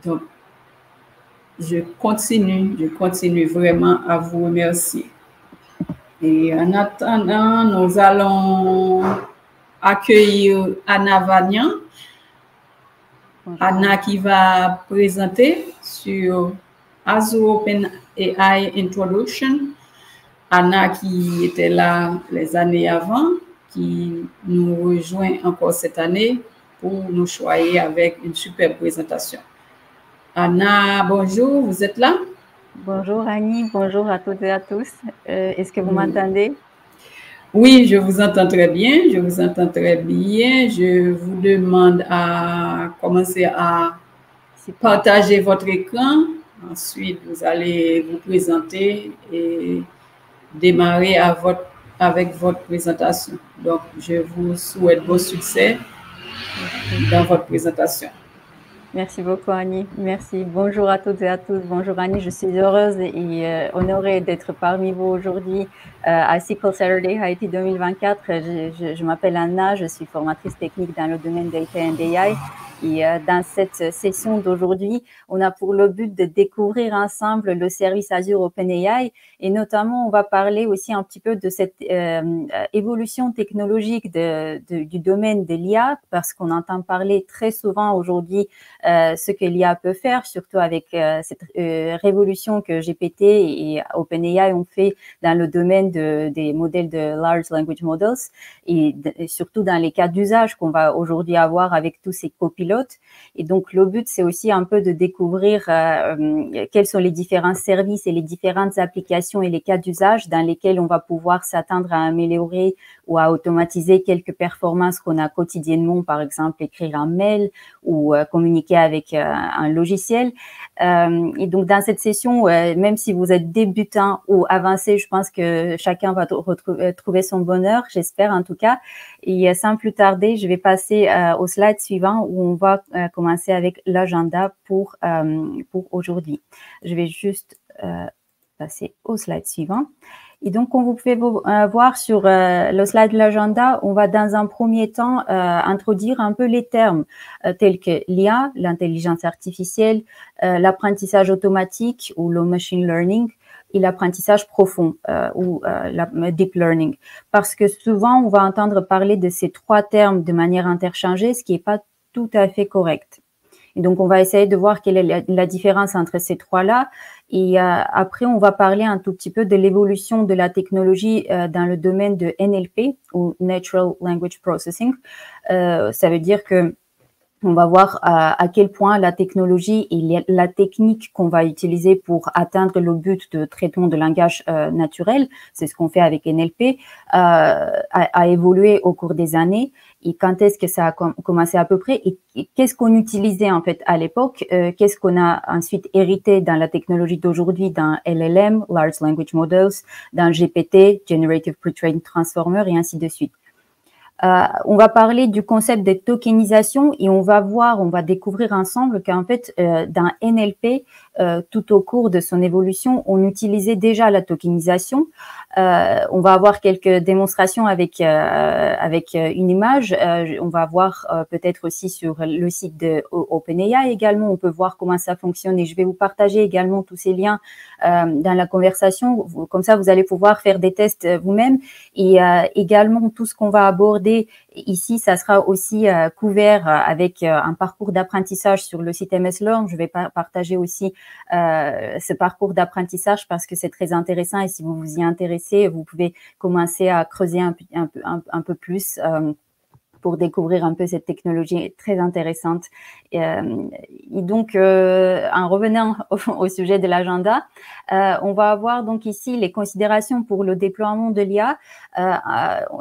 Donc, je continue vraiment à vous remercier. Et en attendant, nous allons accueillir Anna Vagnan. Anna qui va présenter sur Azure OpenAI Introduction. Anna qui était là les années avant, qui nous rejoint encore cette année pour nous choyer avec une super présentation. Anna, bonjour, vous êtes là? Bonjour Annie, bonjour à toutes et à tous. Est-ce que vous m'entendez? Oui, je vous entends très bien, je vous entends très bien. Je vous demande à commencer à partager votre écran. Ensuite, vous allez vous présenter et démarrer avec votre présentation. Donc, je vous souhaite bon succès dans votre présentation. Merci beaucoup Annie, merci. Bonjour à toutes et à tous. Bonjour Annie, je suis heureuse et honorée d'être parmi vous aujourd'hui à SQL Saturday Haïti 2024. Je m'appelle Anna, je suis formatrice technique dans le domaine Data and AI. Et dans cette session d'aujourd'hui, on a pour le but de découvrir ensemble le service Azure OpenAI et notamment, on va parler aussi un petit peu de cette évolution technologique du domaine de l'IA parce qu'on entend parler très souvent aujourd'hui ce que l'IA peut faire, surtout avec cette révolution que GPT et OpenAI ont fait dans le domaine des modèles de Large Language Models et surtout dans les cas d'usage qu'on va aujourd'hui avoir avec tous ces copilotes. Et donc, le but, c'est aussi un peu de découvrir quels sont les différents services et les différentes applications et les cas d'usage dans lesquels on va pouvoir s'attendre à améliorer ou à automatiser quelques performances qu'on a quotidiennement, par exemple, écrire un mail ou communiquer avec un logiciel. Et donc, dans cette session, même si vous êtes débutant ou avancé, je pense que chacun va trouver son bonheur, j'espère en tout cas. Et sans plus tarder, je vais passer au slide suivant où on va commencer avec l'agenda pour aujourd'hui. Je vais juste passer au slide suivant. Et donc, comme vous pouvez voir sur le slide de l'agenda, on va dans un premier temps introduire un peu les termes tels que l'IA, l'intelligence artificielle, l'apprentissage automatique ou le machine learning et l'apprentissage profond ou la deep learning. Parce que souvent, on va entendre parler de ces trois termes de manière interchangée, ce qui n'est pas tout à fait correct. Et donc, on va essayer de voir quelle est la différence entre ces trois-là. Et après, on va parler un tout petit peu de l'évolution de la technologie dans le domaine de NLP ou Natural Language Processing. Ça veut dire que on va voir à quel point la technologie et la technique qu'on va utiliser pour atteindre le but de traitement de langage naturel, c'est ce qu'on fait avec NLP, a évolué au cours des années. Et quand est-ce que ça a commencé à peu près et qu'est-ce qu'on utilisait en fait à l'époque, qu'est-ce qu'on a ensuite hérité dans la technologie d'aujourd'hui, dans LLM, Large Language Models, dans GPT, Generative Pre-trained Transformer et ainsi de suite. On va parler du concept de tokenisation et on va découvrir ensemble qu'en fait, dans NLP, tout au cours de son évolution, on utilisait déjà la tokenisation. On va avoir quelques démonstrations avec une image. On va voir peut-être aussi sur le site de OpenAI également. On peut voir comment ça fonctionne et je vais vous partager également tous ces liens dans la conversation. Comme ça, vous allez pouvoir faire des tests vous-même et également tout ce qu'on va aborder ici, ça sera aussi couvert avec un parcours d'apprentissage sur le site MS Learn. Je vais partager aussi ce parcours d'apprentissage parce que c'est très intéressant et si vous vous y intéressez, vous pouvez commencer à creuser un peu plus pour découvrir un peu cette technologie très intéressante. Et donc, en revenant au sujet de l'agenda, on va avoir donc ici les considérations pour le déploiement de l'IA.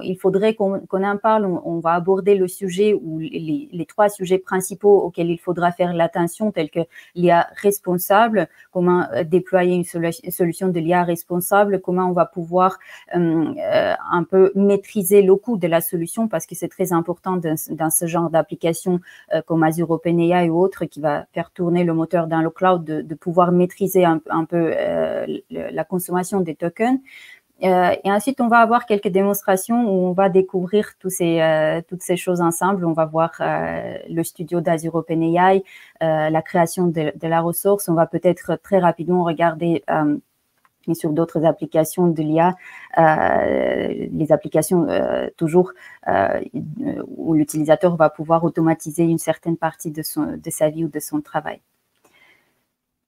Il faudrait qu'on en parle. On va aborder le sujet ou les trois sujets principaux auxquels il faudra faire l'attention, tels que l'IA responsable, comment déployer une solution de l'IA responsable, comment on va pouvoir un peu maîtriser le coût de la solution parce que c'est très important dans ce genre d'application comme Azure OpenAI ou autre qui va faire tourner le moteur dans le cloud, de pouvoir maîtriser un peu la consommation des tokens. Et ensuite, on va avoir quelques démonstrations où on va découvrir toutes ces choses ensemble. On va voir le studio d'Azure OpenAI, la création de la ressource. On va peut-être très rapidement regarder sur d'autres applications de l'IA, les applications toujours où l'utilisateur va pouvoir automatiser une certaine partie de sa vie ou de son travail.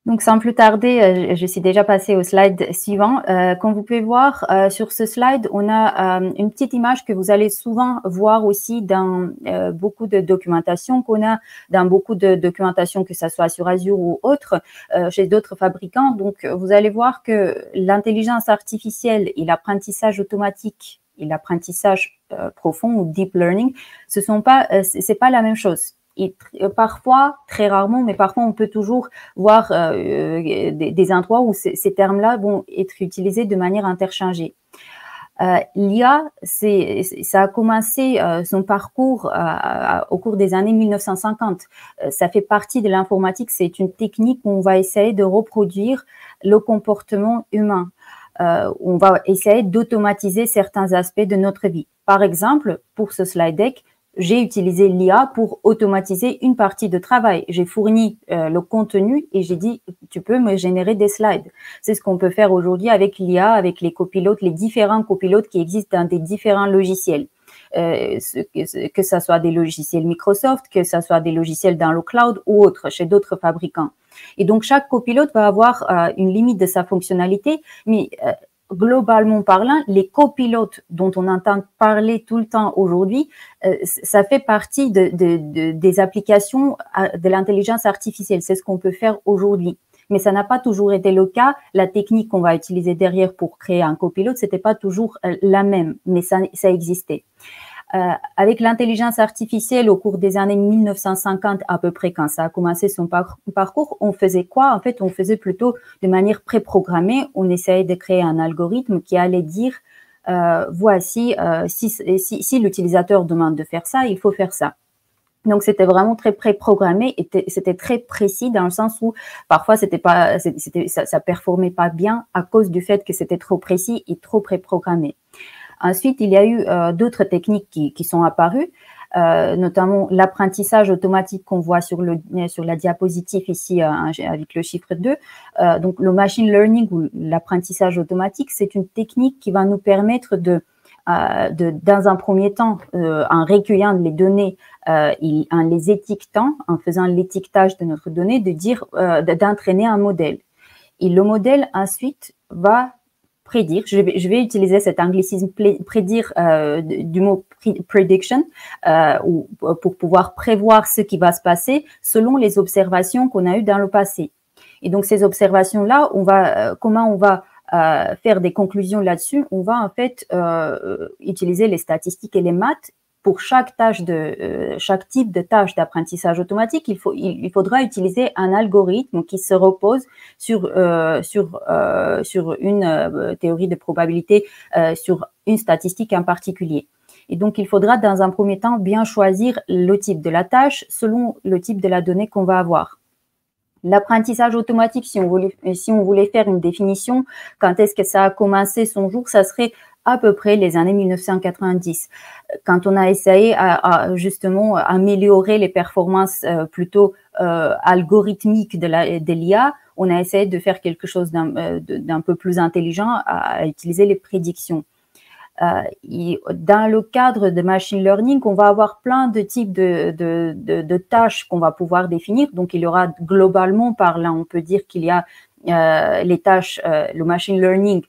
Donc, sans plus tarder, je suis déjà passée au slide suivant. Comme vous pouvez voir sur ce slide, on a une petite image que vous allez souvent voir aussi dans beaucoup de documentation qu'on a, dans beaucoup de documentation, que ce soit sur Azure ou autre, chez d'autres fabricants. Donc, vous allez voir que l'intelligence artificielle et l'apprentissage automatique et l'apprentissage profond ou deep learning, c'est pas la même chose. Et parfois, très rarement, mais parfois on peut toujours voir des endroits où ces termes-là vont être utilisés de manière interchangée. L'IA, ça a commencé son parcours au cours des années 1950. Ça fait partie de l'informatique, c'est une technique où on va essayer de reproduire le comportement humain. On va essayer d'automatiser certains aspects de notre vie. Par exemple, pour ce slide deck, j'ai utilisé l'IA pour automatiser une partie de travail. J'ai fourni le contenu et j'ai dit, tu peux me générer des slides. C'est ce qu'on peut faire aujourd'hui avec l'IA, avec les copilotes, les différents copilotes qui existent dans des différents logiciels. Que ça soit des logiciels Microsoft, que ça soit des logiciels dans le cloud ou autres, chez d'autres fabricants. Et donc, chaque copilote va avoir une limite de sa fonctionnalité, mais globalement parlant, les copilotes dont on entend parler tout le temps aujourd'hui, ça fait partie des applications de l'intelligence artificielle. C'est ce qu'on peut faire aujourd'hui. Mais ça n'a pas toujours été le cas. La technique qu'on va utiliser derrière pour créer un copilote, c'était pas toujours la même, mais ça existait. Avec l'intelligence artificielle, au cours des années 1950 à peu près, quand ça a commencé son parcours, on faisait quoi? En fait, on faisait plutôt de manière préprogrammée. On essayait de créer un algorithme qui allait dire voici, si l'utilisateur demande de faire ça, il faut faire ça. Donc, c'était vraiment très préprogrammé et c'était très précis dans le sens où parfois ça performait pas bien à cause du fait que c'était trop précis et trop préprogrammé. Ensuite, il y a eu d'autres techniques qui sont apparues, notamment l'apprentissage automatique qu'on voit sur la diapositive ici avec le chiffre 2. Donc, le machine learning ou l'apprentissage automatique, c'est une technique qui va nous permettre dans un premier temps, en recueillant les données et en les étiquetant, en faisant l'étiquetage de notre donnée, d'entraîner un modèle. Et le modèle, ensuite, va prédire, je vais utiliser cet anglicisme prédire du mot prediction pour pouvoir prévoir ce qui va se passer selon les observations qu'on a eues dans le passé. Et donc ces observations-là, comment on va faire des conclusions là-dessus? On va en fait utiliser les statistiques et les maths. Pour chaque type de tâche d'apprentissage automatique, il faudra utiliser un algorithme qui se repose sur une théorie de probabilité, sur une statistique en particulier. Et donc, il faudra dans un premier temps bien choisir le type de la tâche selon le type de la donnée qu'on va avoir. L'apprentissage automatique, si on voulait faire une définition, quand est-ce que ça a commencé son jour, ça serait à peu près les années 1990, quand on a essayé à justement améliorer les performances plutôt algorithmiques de l'IA. On a essayé de faire quelque chose d'un peu plus intelligent à utiliser les prédictions. Et dans le cadre de machine learning, on va avoir plein de types de tâches qu'on va pouvoir définir. Donc, il y aura globalement parlant, on peut dire qu'il y a les tâches, le machine learning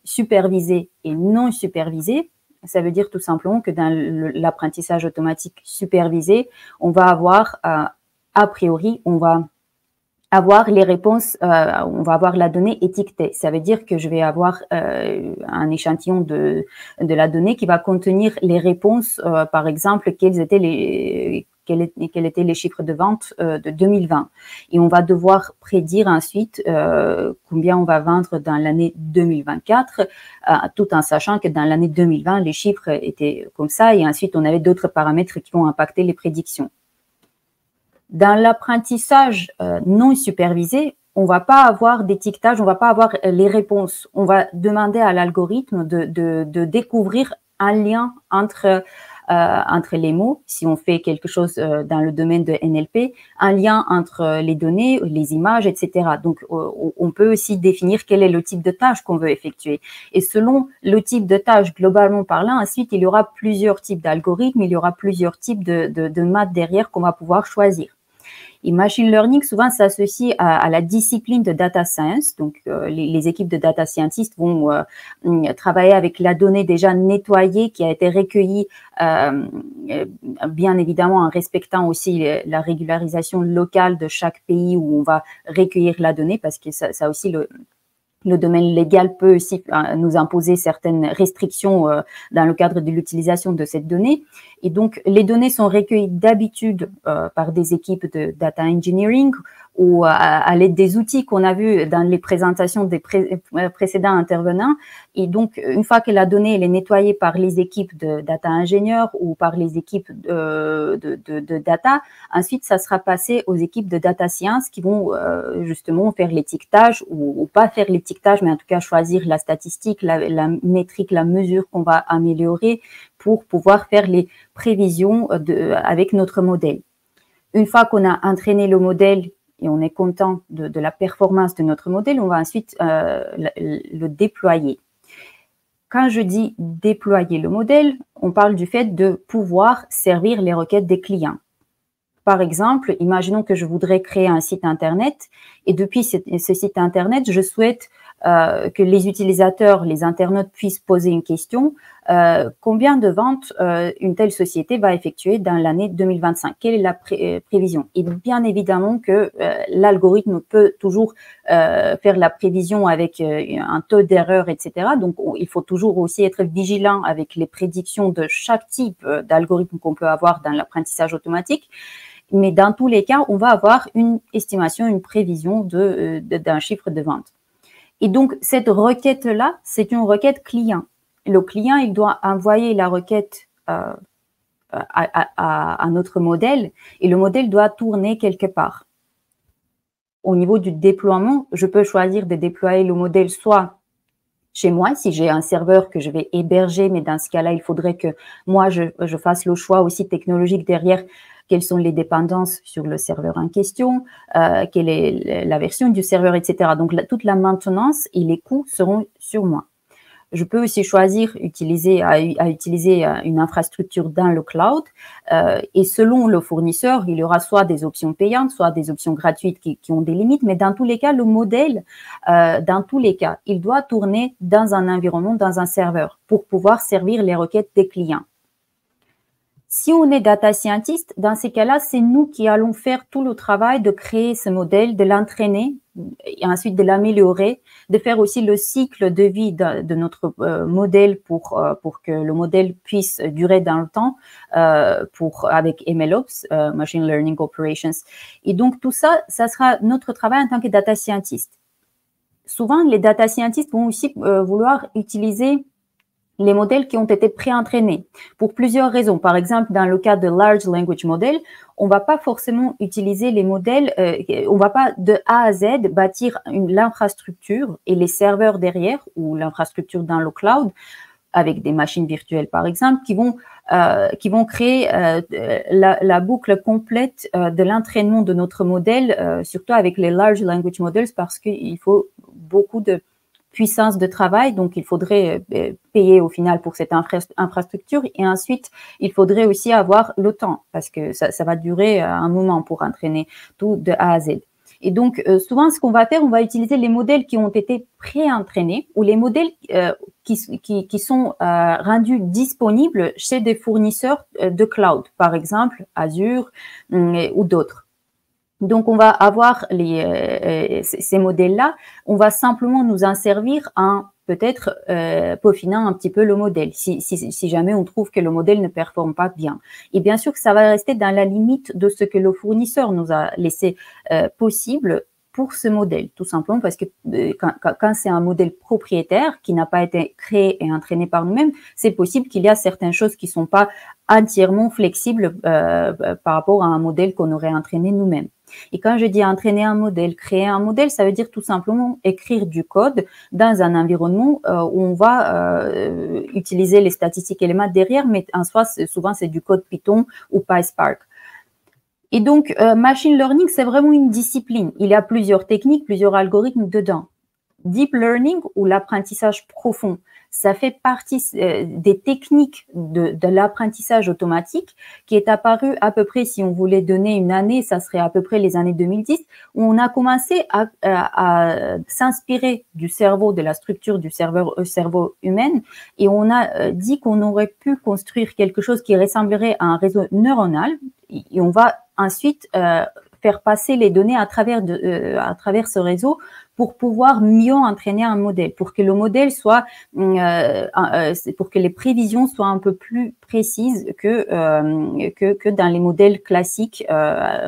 supervisé et non supervisé. Ça veut dire tout simplement que dans l'apprentissage automatique supervisé, on va avoir, a priori, on va avoir les réponses, on va avoir la donnée étiquetée. Ça veut dire que je vais avoir un échantillon de la donnée qui va contenir les réponses, par exemple, quels étaient les chiffres de vente de 2020. Et on va devoir prédire ensuite combien on va vendre dans l'année 2024, tout en sachant que dans l'année 2020, les chiffres étaient comme ça et ensuite on avait d'autres paramètres qui vont impacter les prédictions. Dans l'apprentissage non supervisé, on va pas avoir d'étiquetage, on va pas avoir les réponses. On va demander à l'algorithme de découvrir un lien entre les mots, si on fait quelque chose dans le domaine de NLP, un lien entre les données, les images, etc. Donc, on peut aussi définir quel est le type de tâche qu'on veut effectuer. Et selon le type de tâche, globalement parlant, ensuite, il y aura plusieurs types d'algorithmes, il y aura plusieurs types de maths derrière qu'on va pouvoir choisir. Et machine learning, souvent, s'associe à la discipline de data science. Donc, les équipes de data scientists vont travailler avec la donnée déjà nettoyée qui a été recueillie, bien évidemment en respectant aussi la régularisation locale de chaque pays où on va recueillir la donnée, parce que ça aussi, le domaine légal peut aussi nous imposer certaines restrictions dans le cadre de l'utilisation de cette donnée. Et donc, les données sont recueillies d'habitude par des équipes de data engineering ou à l'aide des outils qu'on a vus dans les présentations des précédents intervenants. Et donc, une fois que la donnée elle est nettoyée par les équipes de data ingénieurs ou par les équipes de data, ensuite, ça sera passé aux équipes de data science qui vont justement faire l'étiquetage ou pas faire l'étiquetage, mais en tout cas choisir la statistique, la métrique, la mesure qu'on va améliorer pour pouvoir faire les prévisions avec notre modèle. Une fois qu'on a entraîné le modèle et on est content de la performance de notre modèle, on va ensuite le déployer. Quand je dis déployer le modèle, on parle du fait de pouvoir servir les requêtes des clients. Par exemple, imaginons que je voudrais créer un site Internet et depuis ce site Internet, je souhaite que les utilisateurs, les internautes puissent poser une question. Combien de ventes une telle société va effectuer dans l'année 2025? Quelle est la prévision? Et bien évidemment que l'algorithme peut toujours faire la prévision avec un taux d'erreur, etc. Donc, il faut toujours aussi être vigilant avec les prédictions de chaque type d'algorithme qu'on peut avoir dans l'apprentissage automatique. Mais dans tous les cas, on va avoir une estimation, une prévision d'un chiffre de vente. Et donc, cette requête-là, c'est une requête client. Le client, il doit envoyer la requête à notre modèle et le modèle doit tourner quelque part. Au niveau du déploiement, je peux choisir de déployer le modèle soit chez moi, si j'ai un serveur que je vais héberger, mais dans ce cas-là, il faudrait que moi, je fasse le choix aussi technologique derrière. Quelles sont les dépendances sur le serveur en question, quelle est la version du serveur, etc. Donc, toute la maintenance et les coûts seront sur moi. Je peux aussi choisir à utiliser une infrastructure dans le cloud et selon le fournisseur, il y aura soit des options payantes, soit des options gratuites qui ont des limites, mais dans tous les cas, le modèle, dans tous les cas, il doit tourner dans un environnement, dans un serveur pour pouvoir servir les requêtes des clients. Si on est data scientist, dans ces cas-là, c'est nous qui allons faire tout le travail de créer ce modèle, de l'entraîner et ensuite de l'améliorer, de faire aussi le cycle de vie de notre modèle pour que le modèle puisse durer dans le temps avec MLOps, Machine Learning Operations. Et donc, tout ça, ça sera notre travail en tant que data scientist. Souvent, les data scientists vont aussi vouloir utiliser les modèles qui ont été pré-entraînés pour plusieurs raisons. Par exemple, dans le cas de Large Language Model, on va pas forcément utiliser les modèles, on va pas de A à Z bâtir l'infrastructure et les serveurs derrière ou l'infrastructure dans le cloud avec des machines virtuelles, par exemple, qui vont créer la boucle complète de l'entraînement de notre modèle, surtout avec les Large Language Models, parce qu'il faut beaucoup de puissance de travail, donc il faudrait payer au final pour cette infrastructure et ensuite il faudrait aussi avoir le temps parce que ça va durer un moment pour entraîner tout de A à Z. Et donc souvent ce qu'on va faire, on va utiliser les modèles qui ont été pré-entraînés ou les modèles qui sont rendus disponibles chez des fournisseurs de cloud, par exemple Azure ou d'autres. Donc, on va avoir ces modèles-là. On va simplement nous en servir en peut-être peaufinant un petit peu le modèle, si jamais on trouve que le modèle ne performe pas bien. Et bien sûr que ça va rester dans la limite de ce que le fournisseur nous a laissé possible pour ce modèle, tout simplement parce que quand c'est un modèle propriétaire qui n'a pas été créé et entraîné par nous-mêmes, c'est possible qu'il y a certaines choses qui sont pas entièrement flexibles par rapport à un modèle qu'on aurait entraîné nous-mêmes. Et quand je dis entraîner un modèle, créer un modèle, ça veut dire tout simplement écrire du code dans un environnement où on va utiliser les statistiques et les maths derrière, mais en soi, souvent, c'est du code Python ou PySpark. Et donc, machine learning, c'est vraiment une discipline. Il y a plusieurs techniques, plusieurs algorithmes dedans. Deep learning ou l'apprentissage profond, ça fait partie des techniques de l'apprentissage automatique qui est apparu à peu près, si on voulait donner une année, ça serait à peu près les années 2010, où on a commencé à s'inspirer du cerveau, de la structure du cerveau humain, et on a dit qu'on aurait pu construire quelque chose qui ressemblerait à un réseau neuronal, et on va ensuite faire passer les données à travers ce réseau pour pouvoir mieux entraîner un modèle, pour que le modèle soit, pour que les prévisions soient un peu plus précises que dans les modèles classiques,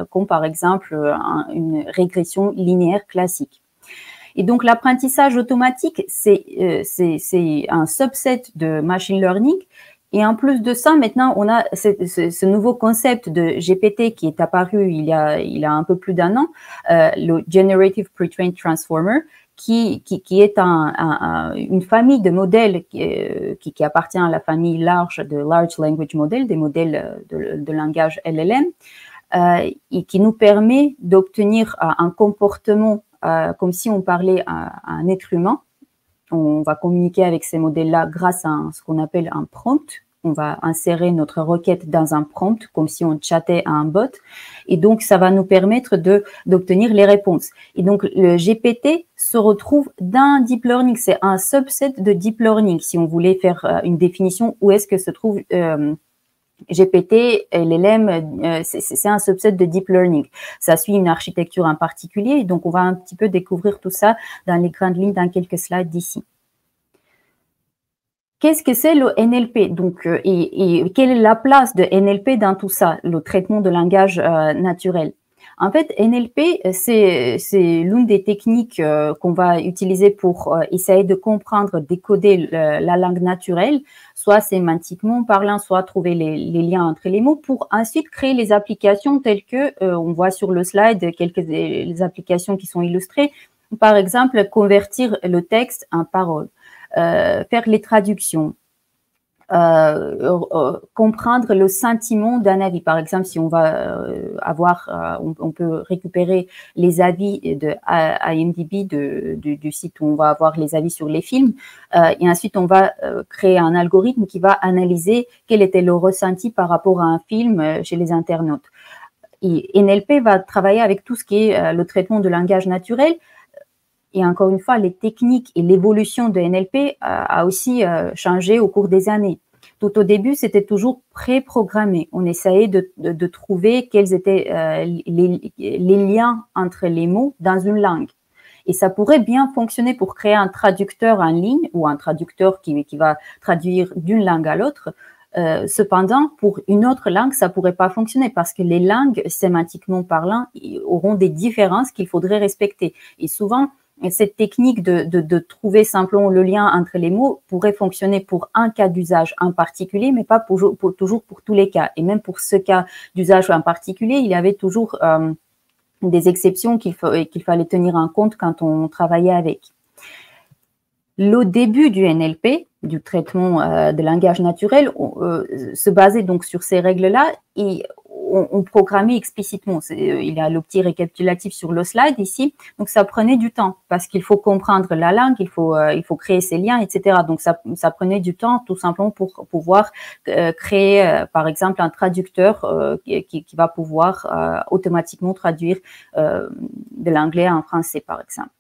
comme par exemple une régression linéaire classique. Et donc l'apprentissage automatique, c'est un subset de machine learning. Et en plus de ça, maintenant, on a ce nouveau concept de GPT qui est apparu il y a un peu plus d'un an, le Generative Pre-trained Transformer, qui est une famille de modèles qui appartient à la famille large de Large Language Model, des modèles de langage LLM, et qui nous permet d'obtenir un comportement comme si on parlait à un être humain. On va communiquer avec ces modèles-là grâce à ce qu'on appelle un prompt. On va insérer notre requête dans un prompt, comme si on chattait à un bot. Et donc, ça va nous permettre d'obtenir les réponses. Et donc, le GPT se retrouve dans Deep Learning. C'est un subset de Deep Learning. Si on voulait faire une définition, où est-ce que se trouve GPT, LLM, c'est un subset de Deep Learning. Ça suit une architecture en particulier. Et donc, on va un petit peu découvrir tout ça dans les grandes lignes dans quelques slides d'ici. Qu'est-ce que c'est le NLP? Donc, et quelle est la place de NLP dans tout ça, le traitement de langage naturel? En fait, NLP, c'est l'une des techniques qu'on va utiliser pour essayer de comprendre, décoder la langue naturelle, soit sémantiquement parlant, soit trouver les liens entre les mots, pour ensuite créer les applications telles que on voit sur le slide quelques des applications qui sont illustrées. Par exemple, convertir le texte en paroles. Faire les traductions, comprendre le sentiment d'un avis. Par exemple, si on va on peut récupérer les avis de IMDb du site où on va avoir les avis sur les films, et ensuite on va créer un algorithme qui va analyser quel était le ressenti par rapport à un film chez les internautes. Et NLP va travailler avec tout ce qui est le traitement de langage naturel. Et encore une fois, les techniques et l'évolution de NLP a aussi changé au cours des années. Tout au début, c'était toujours pré-programmé. On essayait de trouver quels étaient les liens entre les mots dans une langue. Et ça pourrait bien fonctionner pour créer un traducteur en ligne ou un traducteur qui va traduire d'une langue à l'autre. Cependant, pour une autre langue, ça pourrait pas fonctionner parce que les langues, sémantiquement parlant, auront des différences qu'il faudrait respecter. Et souvent, cette technique de trouver simplement le lien entre les mots pourrait fonctionner pour un cas d'usage en particulier, mais pas toujours pour tous les cas. Et même pour ce cas d'usage en particulier, il y avait toujours des exceptions qu'il fallait tenir en compte quand on travaillait avec. Le début du NLP, du traitement de langage naturel, se basait donc sur ces règles-là et on programmait explicitement. Il y a le petit récapitulatif sur le slide ici. Donc, ça prenait du temps parce qu'il faut comprendre la langue, il faut créer ces liens, etc. Donc, ça prenait du temps tout simplement pour pouvoir créer, par exemple, un traducteur qui va pouvoir automatiquement traduire de l'anglais en français, par exemple.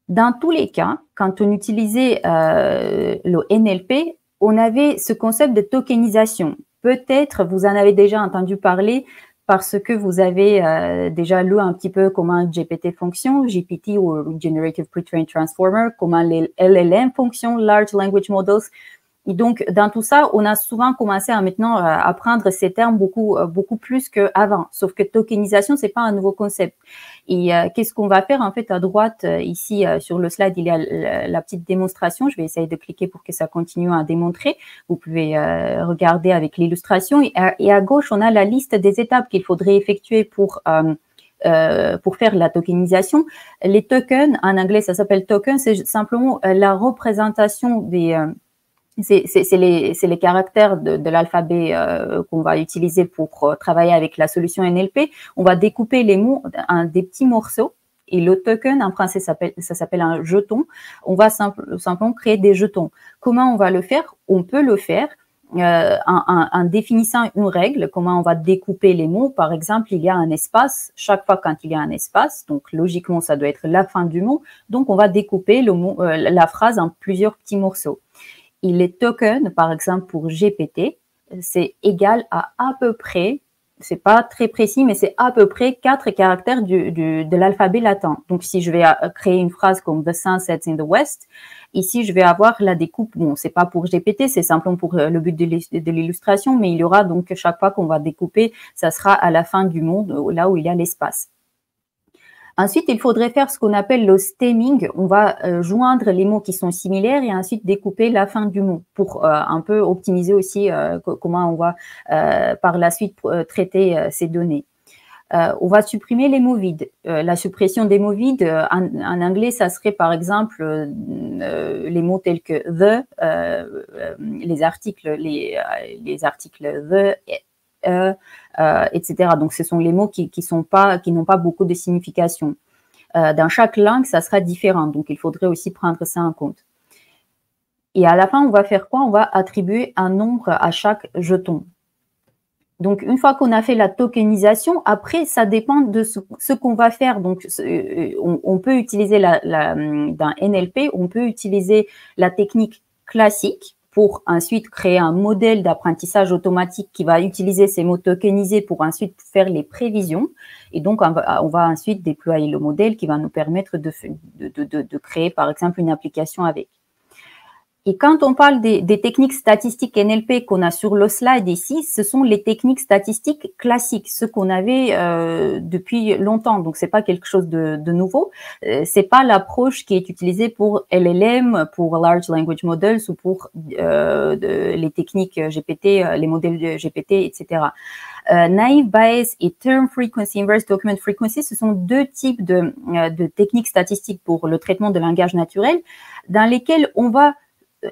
Dans tous les cas, quand on utilisait le NLP, on avait ce concept de tokenisation. Peut-être vous en avez déjà entendu parler parce que vous avez déjà lu un petit peu comment GPT fonctionne, GPT ou Generative Pre-trained Transformer, comment les LLM fonctionnent, Large Language Models. Et donc, dans tout ça, on a souvent commencé à maintenant apprendre ces termes beaucoup plus qu'avant. Sauf que tokenisation, c'est pas un nouveau concept. Et qu'est-ce qu'on va faire en fait à droite ici sur le slide, il y a la petite démonstration. Je vais essayer de cliquer pour que ça continue à démontrer. Vous pouvez regarder avec l'illustration. Et à gauche, on a la liste des étapes qu'il faudrait effectuer pour faire la tokenisation. Les tokens, en anglais, ça s'appelle token, c'est simplement la représentation des c'est les caractères de l'alphabet qu'on va utiliser pour travailler avec la solution NLP. On va découper les mots en des petits morceaux. Et le token, en français, ça s'appelle un jeton. On va simplement créer des jetons. Comment on va le faire? On peut le faire en définissant une règle, comment on va découper les mots. Par exemple, il y a un espace. Chaque fois quand il y a un espace, donc logiquement, ça doit être la fin du mot. Donc, on va découper le mot, la phrase en plusieurs petits morceaux. Et les tokens, par exemple, pour GPT, c'est égal à peu près, c'est pas très précis, mais c'est à peu près 4 caractères de l'alphabet latin. Donc, si je vais créer une phrase comme The sun sets in the west, ici, je vais avoir la découpe. Bon, c'est pas pour GPT, c'est simplement pour le but de l'illustration, mais il y aura donc chaque fois qu'on va découper, ça sera à la fin du mot, là où il y a l'espace. Ensuite, il faudrait faire ce qu'on appelle le stemming. On va joindre les mots qui sont similaires et ensuite découper la fin du mot pour un peu optimiser aussi comment on va par la suite traiter ces données. On va supprimer les mots vides. La suppression des mots vides, en anglais, ça serait par exemple les mots tels que the, les articles the, etc. Donc, ce sont les mots qui n'ont pas beaucoup de signification. Dans chaque langue, ça sera différent. Donc, il faudrait aussi prendre ça en compte. Et à la fin, on va faire quoi? On va attribuer un nombre à chaque jeton. Donc, une fois qu'on a fait la tokenisation, après, ça dépend de ce qu'on va faire. Donc, on peut utiliser dans NLP, on peut utiliser la technique classique pour ensuite créer un modèle d'apprentissage automatique qui va utiliser ces mots tokenisés pour ensuite faire les prévisions. Et donc, on va ensuite déployer le modèle qui va nous permettre de créer, par exemple, une application avec. Et quand on parle des techniques statistiques NLP qu'on a sur le slide ici, ce sont les techniques statistiques classiques, ce qu'on avait depuis longtemps. Donc, c'est pas quelque chose de nouveau. C'est pas l'approche qui est utilisée pour LLM, pour Large Language Models ou pour les techniques GPT, les modèles de GPT, etc. Naive Bayes et Term Frequency, Inverse Document Frequency, ce sont deux types de techniques statistiques pour le traitement de langage naturel dans lesquels on va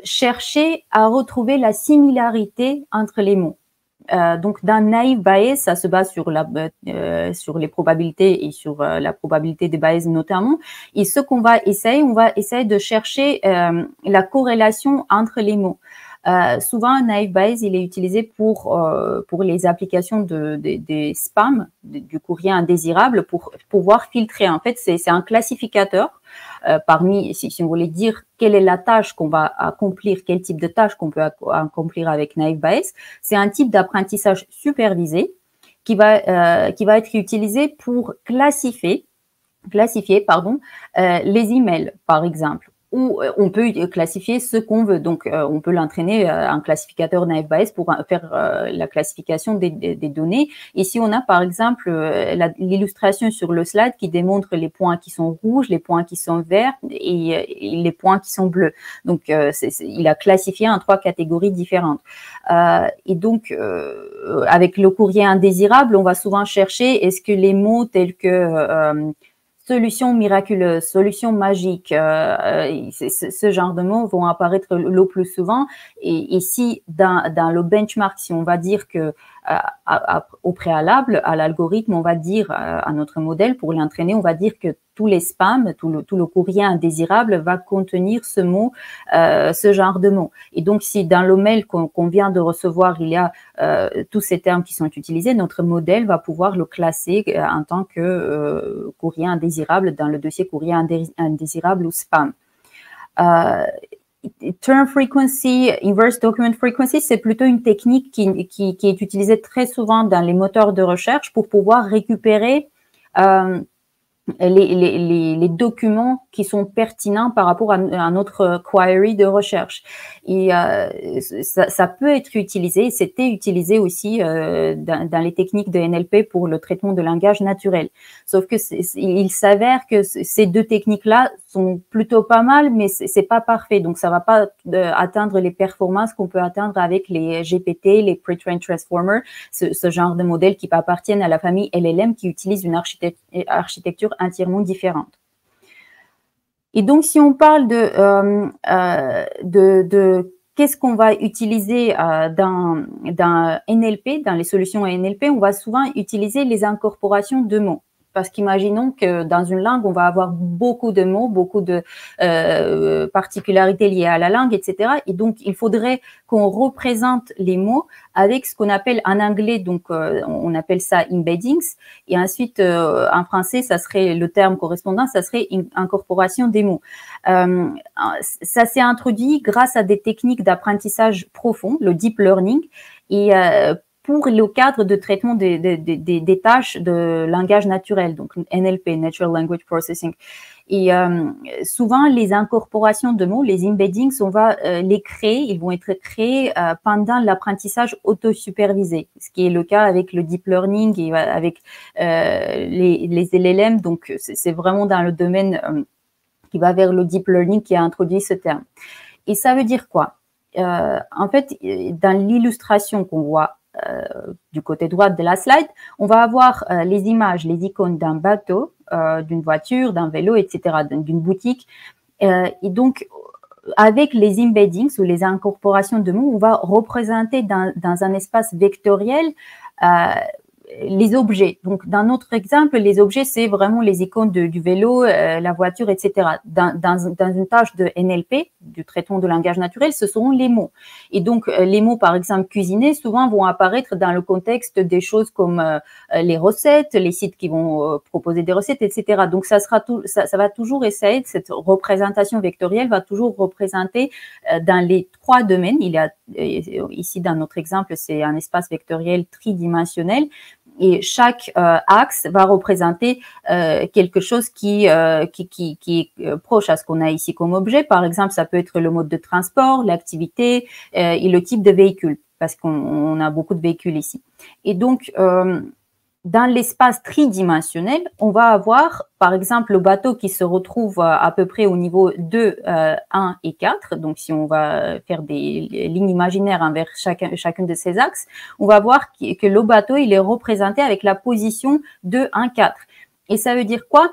chercher à retrouver la similarité entre les mots. Donc, dans Naive Bayes, ça se base sur les probabilités et sur la probabilité des Bayes notamment. Et ce qu'on va essayer, on va essayer de chercher la corrélation entre les mots. Souvent, Naive Bayes, il est utilisé pour les applications des spams, du courrier indésirable, pour pouvoir filtrer. En fait, c'est un classificateur parmi, si on voulait dire quelle est la tâche qu'on va accomplir, quel type de tâche qu'on peut accomplir avec Naive Bayes. C'est un type d'apprentissage supervisé qui va être utilisé pour classifier les emails, par exemple. Où on peut classifier ce qu'on veut. Donc, on peut l'entraîner un classificateur Naive Bayes pour faire la classification des données. Ici, on a par exemple l'illustration sur le slide qui démontre les points qui sont rouges, les points qui sont verts et les points qui sont bleus. Donc, il a classifié en 3 catégories différentes. Et donc, avec le courrier indésirable, on va souvent chercher est-ce que les mots tels que solution miraculeuse, solution magique, ce genre de mots vont apparaître le plus souvent. Et si dans le benchmark, si on va dire que au préalable, à l'algorithme, on va dire à notre modèle pour l'entraîner, on va dire que tous les spams, tout le courrier indésirable va contenir ce mot, ce genre de mots. Et donc, si dans le mail qu'on vient de recevoir, il y a tous ces termes qui sont utilisés, notre modèle va pouvoir le classer en tant que courrier indésirable dans le dossier courrier indésirable ou spam. Term frequency, inverse document frequency, c'est plutôt une technique qui est utilisée très souvent dans les moteurs de recherche pour pouvoir récupérer les documents qui sont pertinents par rapport à notre query de recherche. Et ça peut être utilisé, c'était utilisé aussi dans les techniques de NLP pour le traitement de langage naturel. Sauf que il s'avère que ces deux techniques-là sont plutôt pas mal, mais c'est pas parfait. Donc ça va pas atteindre les performances qu'on peut atteindre avec les GPT, les Pre-trained Transformers, ce genre de modèles qui appartiennent à la famille LLM, qui utilisent une architecture entièrement différente. Et donc, si on parle de qu'est-ce qu'on va utiliser dans NLP, dans les solutions à NLP, on va souvent utiliser les incorporations de mots. Parce qu'imaginons que dans une langue, on va avoir beaucoup de mots, beaucoup de particularités liées à la langue, etc. Et donc, il faudrait qu'on représente les mots avec ce qu'on appelle en anglais, donc on appelle ça embeddings. Et ensuite, en français, ça serait le terme correspondant, ça serait une incorporation des mots. Ça s'est introduit grâce à des techniques d'apprentissage profond, le deep learning, et pour le cadre de traitement des tâches de langage naturel, donc NLP, Natural Language Processing. Et souvent, les incorporations de mots, les embeddings, on va les créer, ils vont être créés pendant l'apprentissage auto-supervisé, ce qui est le cas avec le deep learning et avec les LLM. Donc, c'est vraiment dans le domaine qui va vers le deep learning qui a introduit ce terme. Et ça veut dire quoi? En fait, dans l'illustration qu'on voit du côté droit de la slide, on va avoir les images, les icônes d'un bateau, d'une voiture, d'un vélo, etc., d'une boutique. Et donc, avec les embeddings ou les incorporations de mots, on va représenter dans un espace vectoriel les objets. Donc, dans notre exemple, les objets, c'est vraiment les icônes du vélo, la voiture, etc. Dans une tâche de NLP, du traitement de langage naturel, ce seront les mots. Et donc, les mots, par exemple, cuisiner, souvent vont apparaître dans le contexte des choses comme les recettes, les sites qui vont proposer des recettes, etc. Donc, ça va toujours essayer, cette représentation vectorielle va toujours représenter dans les trois domaines. Il y a ici, dans notre exemple, c'est un espace vectoriel tridimensionnel. Et chaque axe va représenter quelque chose qui est proche à ce qu'on a ici comme objet. Par exemple, ça peut être le mode de transport, l'activité et le type de véhicule, parce qu'on a beaucoup de véhicules ici. Et donc, dans l'espace tridimensionnel, on va avoir, par exemple, le bateau qui se retrouve à peu près au niveau 2, 1 et 4. Donc, si on va faire des lignes imaginaires envers chacun de ces axes, on va voir que le bateau, il est représenté avec la position 2, 1, 4. Et ça veut dire quoi?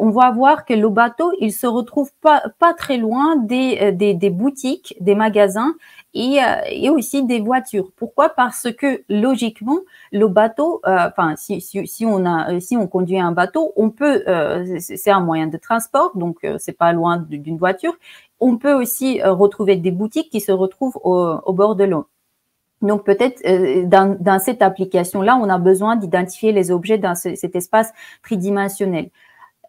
On va voir que le bateau, il se retrouve pas très loin des boutiques, des magasins et aussi des voitures. Pourquoi? Parce que logiquement, le bateau, si on conduit un bateau, on peut, c'est un moyen de transport, donc c'est pas loin d'une voiture. On peut aussi retrouver des boutiques qui se retrouvent au bord de l'eau. Donc peut-être dans cette application-là, on a besoin d'identifier les objets dans cet espace tridimensionnel.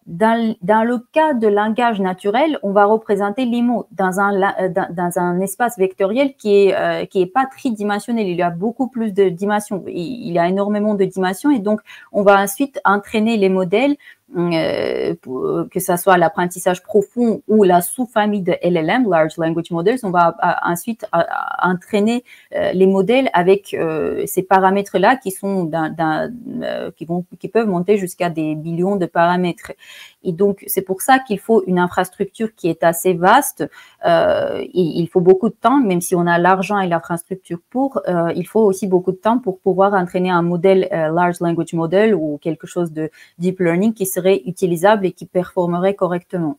Dans le cas de langage naturel, on va représenter les mots dans un espace vectoriel qui est pas tridimensionnel. Il y a beaucoup plus de dimensions. Il y a énormément de dimensions et donc on va ensuite entraîner les modèles, que ça soit l'apprentissage profond ou la sous-famille de LLM, Large Language Models. On va ensuite entraîner les modèles avec ces paramètres-là qui sont qui peuvent monter jusqu'à des billions de paramètres. Et donc, c'est pour ça qu'il faut une infrastructure qui est assez vaste. Il faut beaucoup de temps, même si on a l'argent et l'infrastructure il faut aussi beaucoup de temps pour pouvoir entraîner un modèle Large Language Model ou quelque chose de Deep Learning qui serait utilisable et qui performerait correctement.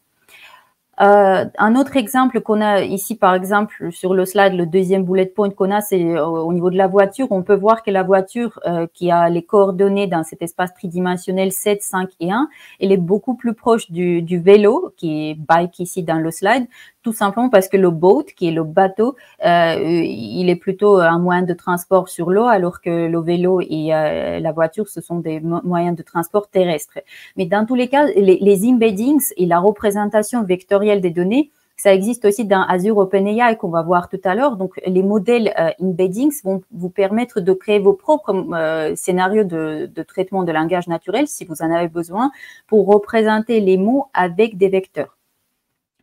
Un autre exemple qu'on a ici, par exemple, sur le slide, le deuxième bullet point qu'on a, c'est au niveau de la voiture. On peut voir que la voiture qui a les coordonnées dans cet espace tridimensionnel 7, 5 et 1, elle est beaucoup plus proche du vélo, qui est bike ici dans le slide, tout simplement parce que le boat, qui est le bateau, il est plutôt un moyen de transport sur l'eau, alors que le vélo et la voiture, ce sont des moyens de transport terrestres. Mais dans tous les cas, les embeddings et la représentation vectorielle des données Ça existe aussi dans Azure OpenAI qu'on va voir tout à l'heure. Donc, les modèles embeddings vont vous permettre de créer vos propres scénarios de traitement de langage naturel, si vous en avez besoin, pour représenter les mots avec des vecteurs.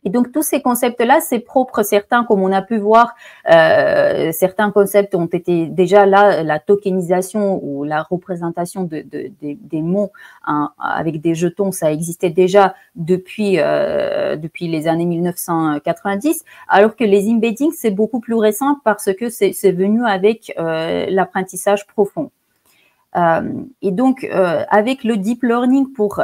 Et donc, tous ces concepts-là, c'est propre. Certains, comme on a pu voir, certains concepts ont été déjà là, la tokenisation ou la représentation des mots avec des jetons, ça existait déjà depuis les années 1990, alors que les embeddings, c'est beaucoup plus récent parce que c'est venu avec l'apprentissage profond. Et donc, avec le deep learning pour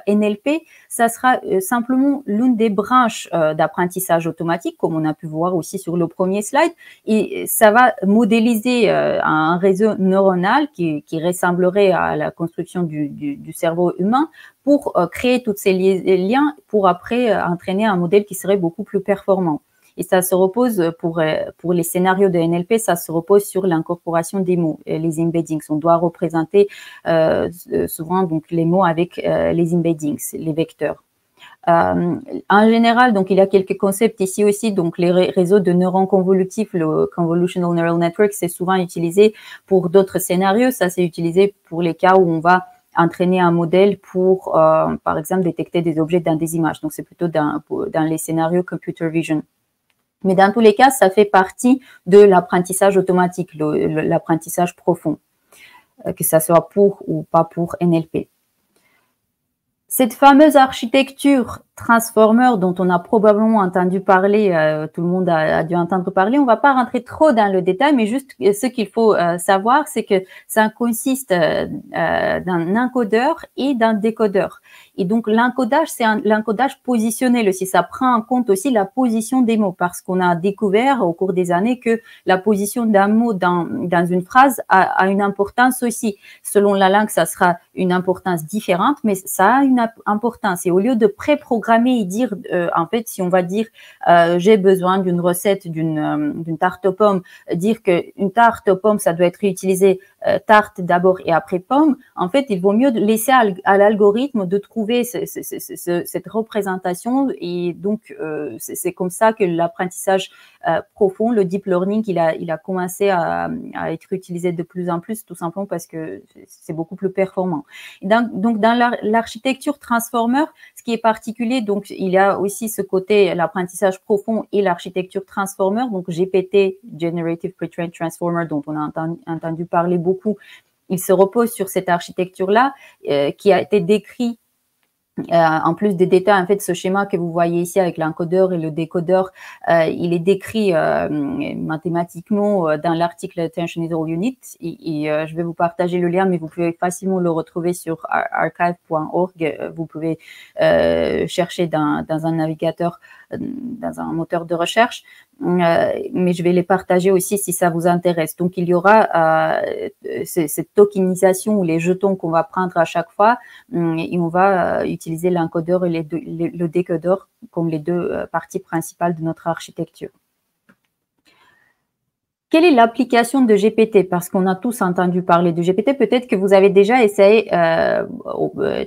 NLP, ça sera simplement l'une des branches d'apprentissage automatique, comme on a pu voir aussi sur le premier slide. Et ça va modéliser un réseau neuronal qui ressemblerait à la construction du cerveau humain pour créer tous ces liens pour après entraîner un modèle qui serait beaucoup plus performant. Et ça se repose pour les scénarios de NLP, ça se repose sur l'incorporation des mots, les embeddings. On doit représenter souvent donc les mots avec les embeddings, les vecteurs. En général, donc il y a quelques concepts ici aussi. Donc les réseaux de neurones convolutifs, le convolutional neural network, c'est souvent utilisé pour d'autres scénarios. Ça, c'est utilisé pour les cas où on va entraîner un modèle pour, par exemple, détecter des objets dans des images. Donc c'est plutôt dans les scénarios computer vision. Mais dans tous les cas, ça fait partie de l'apprentissage automatique, l'apprentissage profond, que ça soit pour ou pas pour NLP. Cette fameuse architecture transformer dont on a probablement entendu parler, tout le monde a dû entendre parler, on ne va pas rentrer trop dans le détail, mais juste ce qu'il faut savoir, c'est que ça consiste d'un encodeur et d'un décodeur. Et donc l'encodage, c'est l'encodage positionnel aussi, ça prend en compte aussi la position des mots, parce qu'on a découvert au cours des années que la position d'un mot dans une phrase a une importance aussi. Selon la langue, ça sera une importance différente, mais ça a une importance. Et au lieu de préprogrammer et dire, en fait, si on va dire j'ai besoin d'une recette d'une tarte aux pommes, dire qu'une tarte aux pommes, ça doit être réutilisé tarte d'abord et après pomme, en fait, il vaut mieux laisser à l'algorithme de trouver cette représentation. Et donc, c'est comme ça que l'apprentissage profond, le deep learning, il a commencé à être utilisé de plus en plus, tout simplement parce que c'est beaucoup plus performant. Et donc, dans l'architecture transformer, ce qui est particulier, donc, il y a aussi ce côté, l'apprentissage profond et l'architecture transformer, donc GPT, Generative Pre-trained Transformer, dont on a entendu parler beaucoup. Il se repose sur cette architecture-là qui a été décrit. En plus des détails, en fait, ce schéma que vous voyez ici avec l'encodeur et le décodeur, il est décrit mathématiquement dans l'article Attention is all you need. Et je vais vous partager le lien, mais vous pouvez facilement le retrouver sur archive.org. Vous pouvez chercher dans un navigateur, dans un moteur de recherche. Mais je vais les partager aussi si ça vous intéresse. Donc, il y aura cette tokenisation ou les jetons qu'on va prendre à chaque fois et on va utiliser l'encodeur et le décodeur comme les deux parties principales de notre architecture. Quelle est l'application de GPT? Parce qu'on a tous entendu parler de GPT. Peut-être que vous avez déjà essayé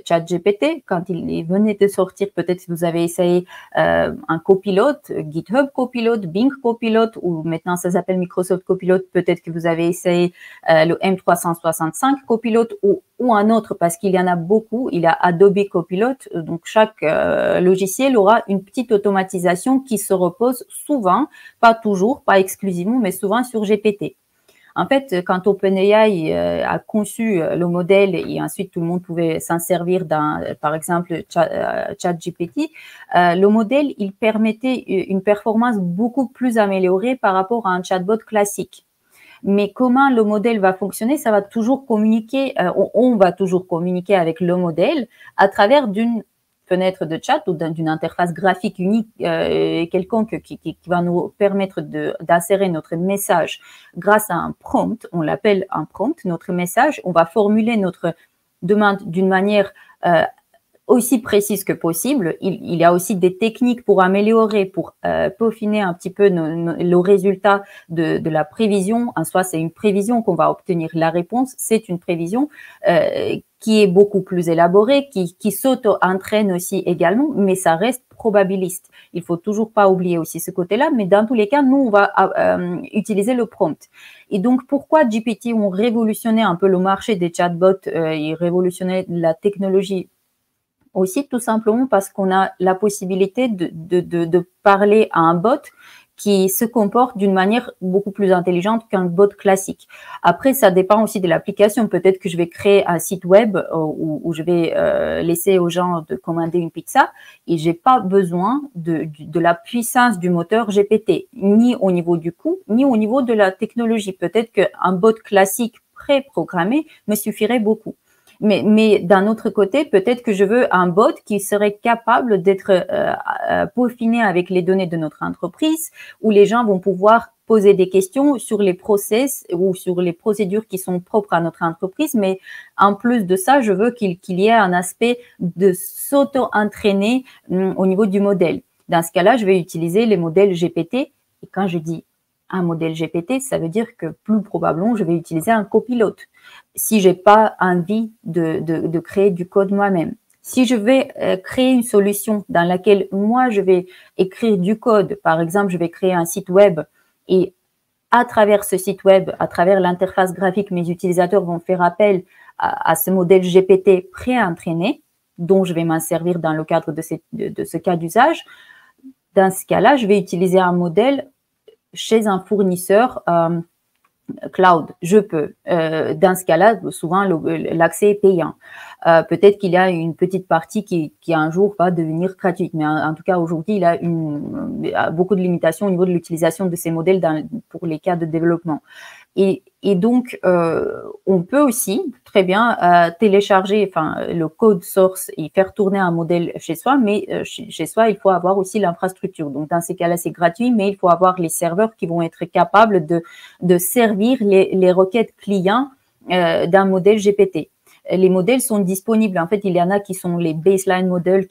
ChatGPT quand il venait de sortir. Peut-être que vous avez essayé un copilote, GitHub Copilot, Bing Copilot, ou maintenant ça s'appelle Microsoft Copilot. Peut-être que vous avez essayé le M365 Copilot ou un autre, parce qu'il y en a beaucoup. Il y a Adobe Copilot. Donc, chaque logiciel aura une petite automatisation qui se repose souvent, pas toujours, pas exclusivement, mais souvent sur GPT. En fait, quand OpenAI a conçu le modèle et ensuite tout le monde pouvait s'en servir dans, par exemple, ChatGPT, le modèle, il permettait une performance beaucoup plus améliorée par rapport à un chatbot classique. Mais comment le modèle va fonctionner, ça va toujours communiquer, on va toujours communiquer avec le modèle à travers d'une fenêtre de chat ou d'une interface graphique unique quelconque qui va nous permettre d'insérer notre message grâce à un prompt. On l'appelle un prompt, notre message. On va formuler notre demande d'une manière aussi précise que possible. Il y a aussi des techniques pour améliorer, pour peaufiner un petit peu le résultat de la prévision. En soi, c'est une prévision qu'on va obtenir. La réponse, c'est une prévision qui est beaucoup plus élaborée, qui s'auto-entraîne aussi également, mais ça reste probabiliste. Il faut toujours pas oublier aussi ce côté-là, mais dans tous les cas, nous, on va utiliser le prompt. Et donc, pourquoi GPT ont révolutionné un peu le marché des chatbots et révolutionné la technologie aussi, tout simplement parce qu'on a la possibilité de parler à un bot qui se comporte d'une manière beaucoup plus intelligente qu'un bot classique. Après, ça dépend aussi de l'application. Peut-être que je vais créer un site web où je vais laisser aux gens de commander une pizza et j'ai pas besoin de la puissance du moteur GPT, ni au niveau du coût, ni au niveau de la technologie. Peut-être qu'un bot classique pré-programmé me suffirait beaucoup. Mais d'un autre côté, peut-être que je veux un bot qui serait capable d'être peaufiné avec les données de notre entreprise, où les gens vont pouvoir poser des questions sur les process ou sur les procédures qui sont propres à notre entreprise. Mais en plus de ça, je veux qu'il y ait un aspect de s'auto-entraîner au niveau du modèle. Dans ce cas-là, je vais utiliser les modèles GPT. Et quand je dis un modèle GPT, ça veut dire que plus probablement, je vais utiliser un copilote si j'ai pas envie de créer du code moi-même. Si je vais créer une solution dans laquelle moi, je vais écrire du code, par exemple, je vais créer un site web et à travers ce site web, à travers l'interface graphique, mes utilisateurs vont faire appel à ce modèle GPT pré-entraîné dont je vais m'en servir dans le cadre de ce cas d'usage. Dans ce cas-là, je vais utiliser un modèle chez un fournisseur cloud, je peux. Dans ce cas-là, souvent, l'accès est payant. Peut-être qu'il y a une petite partie qui un jour va devenir gratuite, mais en tout cas, aujourd'hui, il a beaucoup de limitations au niveau de l'utilisation de ces modèles pour les cas de développement. Et donc, on peut aussi très bien télécharger le code source et faire tourner un modèle chez soi, mais chez soi, il faut avoir aussi l'infrastructure. Donc, dans ces cas-là, c'est gratuit, mais il faut avoir les serveurs qui vont être capables de servir les requêtes clients d'un modèle GPT. Les modèles sont disponibles. En fait, il y en a qui sont les baseline modèles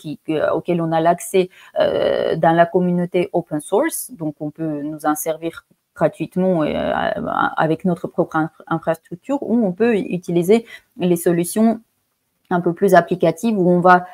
auxquels on a l'accès dans la communauté open source. Donc, on peut nous en servir gratuitement avec notre propre infrastructure, ou on peut utiliser les solutions un peu plus applicatives où on va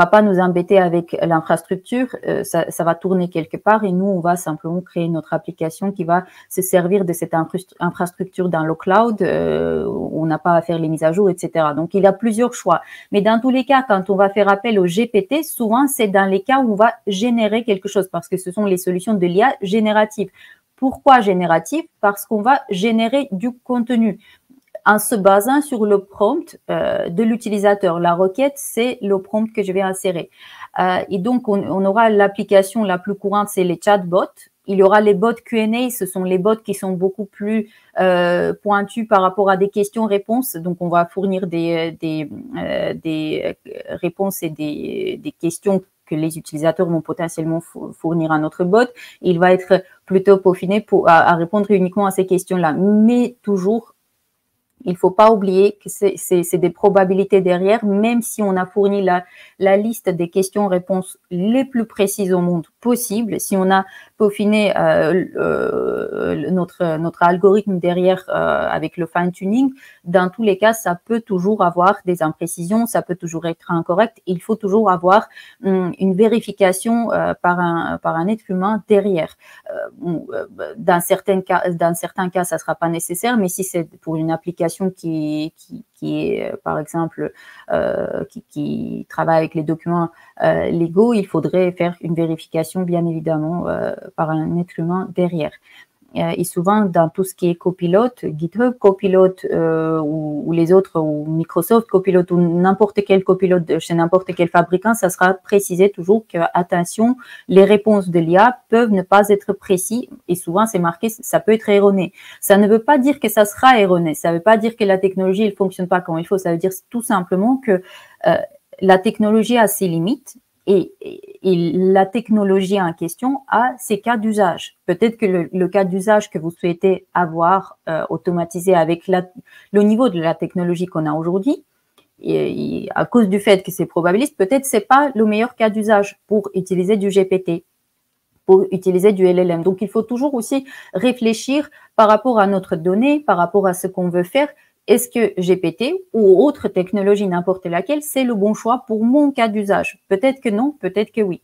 pas nous embêter avec l'infrastructure, ça va tourner quelque part et nous on va simplement créer notre application qui va se servir de cette infrastructure dans le cloud, on n'a pas à faire les mises à jour, etc. Donc il y a plusieurs choix. Mais dans tous les cas, quand on va faire appel au GPT, souvent c'est dans les cas où on va générer quelque chose parce que ce sont les solutions de l'IA générative. Pourquoi génératif? Parce qu'on va générer du contenu en se basant sur le prompt de l'utilisateur. La requête, c'est le prompt que je vais insérer. Et donc, on aura l'application la plus courante, c'est les chatbots. Il y aura les bots Q&A, ce sont les bots qui sont beaucoup plus pointus par rapport à des questions-réponses. Donc, on va fournir des réponses et des questions que les utilisateurs vont potentiellement fournir à notre bot. Il va être plutôt peaufiné à répondre uniquement à ces questions-là. Mais toujours, il faut pas oublier que c'est des probabilités derrière, même si on a fourni la liste des questions-réponses les plus précises au monde possible, si on a peaufiné notre algorithme derrière avec le fine-tuning, dans tous les cas, ça peut toujours avoir des imprécisions, ça peut toujours être incorrect. Il faut toujours avoir une vérification par un être humain derrière. Dans certains cas, ça sera pas nécessaire, mais si c'est pour une application qui est, par exemple, qui travaille avec les documents légaux, il faudrait faire une vérification, bien évidemment, par un être humain derrière. Et souvent, dans tout ce qui est Copilot, GitHub Copilot ou les autres, ou Microsoft Copilot, ou n'importe quel Copilot chez n'importe quel fabricant, ça sera précisé toujours que, attention, les réponses de l'IA peuvent ne pas être précises, et souvent c'est marqué, ça peut être erroné. Ça ne veut pas dire que ça sera erroné, ça ne veut pas dire que la technologie ne fonctionne pas comme il faut, ça veut dire tout simplement que la technologie a ses limites. Et la technologie en question a ses cas d'usage. Peut-être que le cas d'usage que vous souhaitez avoir automatisé avec le niveau de la technologie qu'on a aujourd'hui à cause du fait que c'est probabiliste, peut-être c'est pas le meilleur cas d'usage pour utiliser du GPT, pour utiliser du LLM. Donc, il faut toujours aussi réfléchir par rapport à notre donnée, par rapport à ce qu'on veut faire. Est-ce que GPT ou autre technologie, n'importe laquelle, c'est le bon choix pour mon cas d'usage? Peut-être que non, peut-être que oui.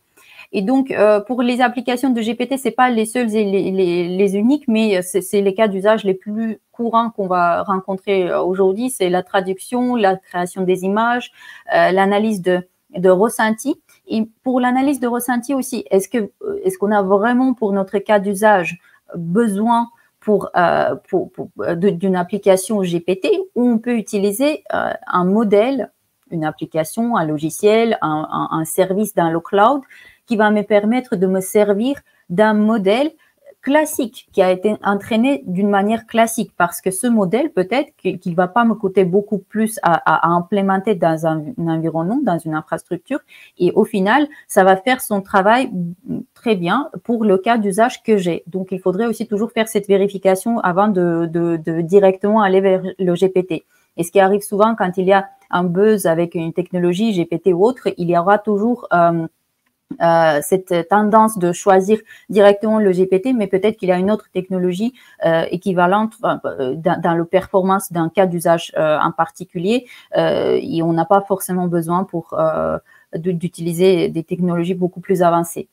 Et donc, pour les applications de GPT, c'est pas les seules et les uniques, mais c'est les cas d'usage les plus courants qu'on va rencontrer aujourd'hui. C'est la traduction, la création des images, l'analyse de ressenti. Et pour l'analyse de ressenti aussi, est-ce qu'on a vraiment pour notre cas d'usage besoin d'une application GPT où on peut utiliser un modèle, une application, un logiciel, un service dans le cloud qui va me permettre de me servir d'un modèle classique qui a été entraîné d'une manière classique, parce que ce modèle, peut-être qu'il va pas me coûter beaucoup plus à implémenter dans un environnement, dans une infrastructure, et au final, ça va faire son travail très bien pour le cas d'usage que j'ai. Donc, il faudrait aussi toujours faire cette vérification avant de directement aller vers le GPT. Et ce qui arrive souvent quand il y a un buzz avec une technologie GPT ou autre, il y aura toujours cette tendance de choisir directement le GPT, mais peut-être qu'il y a une autre technologie équivalente dans la performance d'un cas d'usage en particulier, et on n'a pas forcément besoin d'utiliser des technologies beaucoup plus avancées.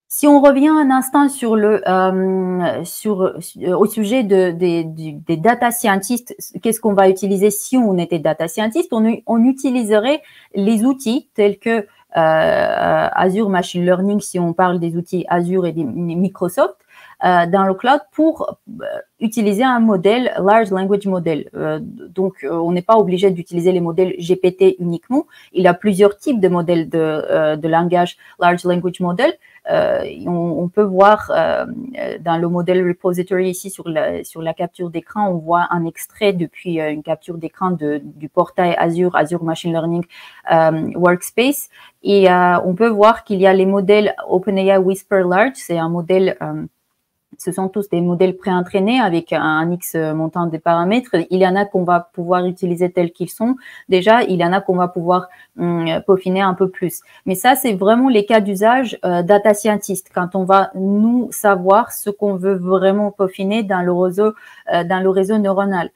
Si on revient un instant au sujet des data scientists, qu'est-ce qu'on va utiliser si on était data scientist? On utiliserait les outils tels que Azure Machine Learning, si on parle des outils Azure et des Microsoft, dans le cloud pour utiliser un modèle Large Language Model. Donc, on n'est pas obligé d'utiliser les modèles GPT uniquement. Il y a plusieurs types de modèles de langage Large Language Model. On peut voir dans le modèle repository ici sur la capture d'écran, on voit un extrait depuis une capture d'écran du portail Azure Machine Learning Workspace. Et on peut voir qu'il y a les modèles OpenAI Whisper Large, c'est un modèle ce sont tous des modèles préentraînés avec un X montant de paramètres. Il y en a qu'on va pouvoir utiliser tels qu'ils sont. Déjà, il y en a qu'on va pouvoir peaufiner un peu plus. Mais ça, c'est vraiment les cas d'usage data scientist, quand on va nous savoir ce qu'on veut vraiment peaufiner dans le réseau neuronal.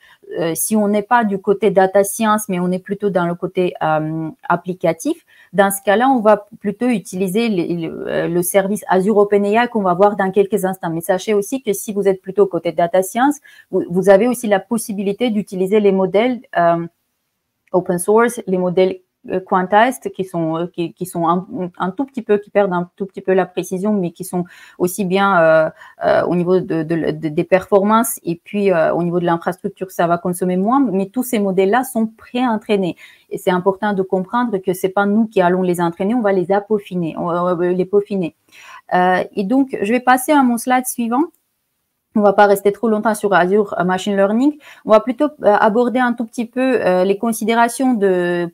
Si on n'est pas du côté data science, mais on est plutôt dans le côté applicatif, dans ce cas-là, on va plutôt utiliser le service Azure OpenAI qu'on va voir dans quelques instants. Mais sachez aussi que si vous êtes plutôt côté data science, vous avez aussi la possibilité d'utiliser les modèles open source, les modèles quantized qui sont un tout petit peu, qui perdent un tout petit peu la précision, mais qui sont aussi bien au niveau des performances, et puis au niveau de l'infrastructure, ça va consommer moins, mais tous ces modèles-là sont pré-entraînés. Et c'est important de comprendre que c'est pas nous qui allons les entraîner, on va les peaufiner. Et donc, je vais passer à mon slide suivant. On va pas rester trop longtemps sur Azure Machine Learning. On va plutôt aborder un tout petit peu les considérations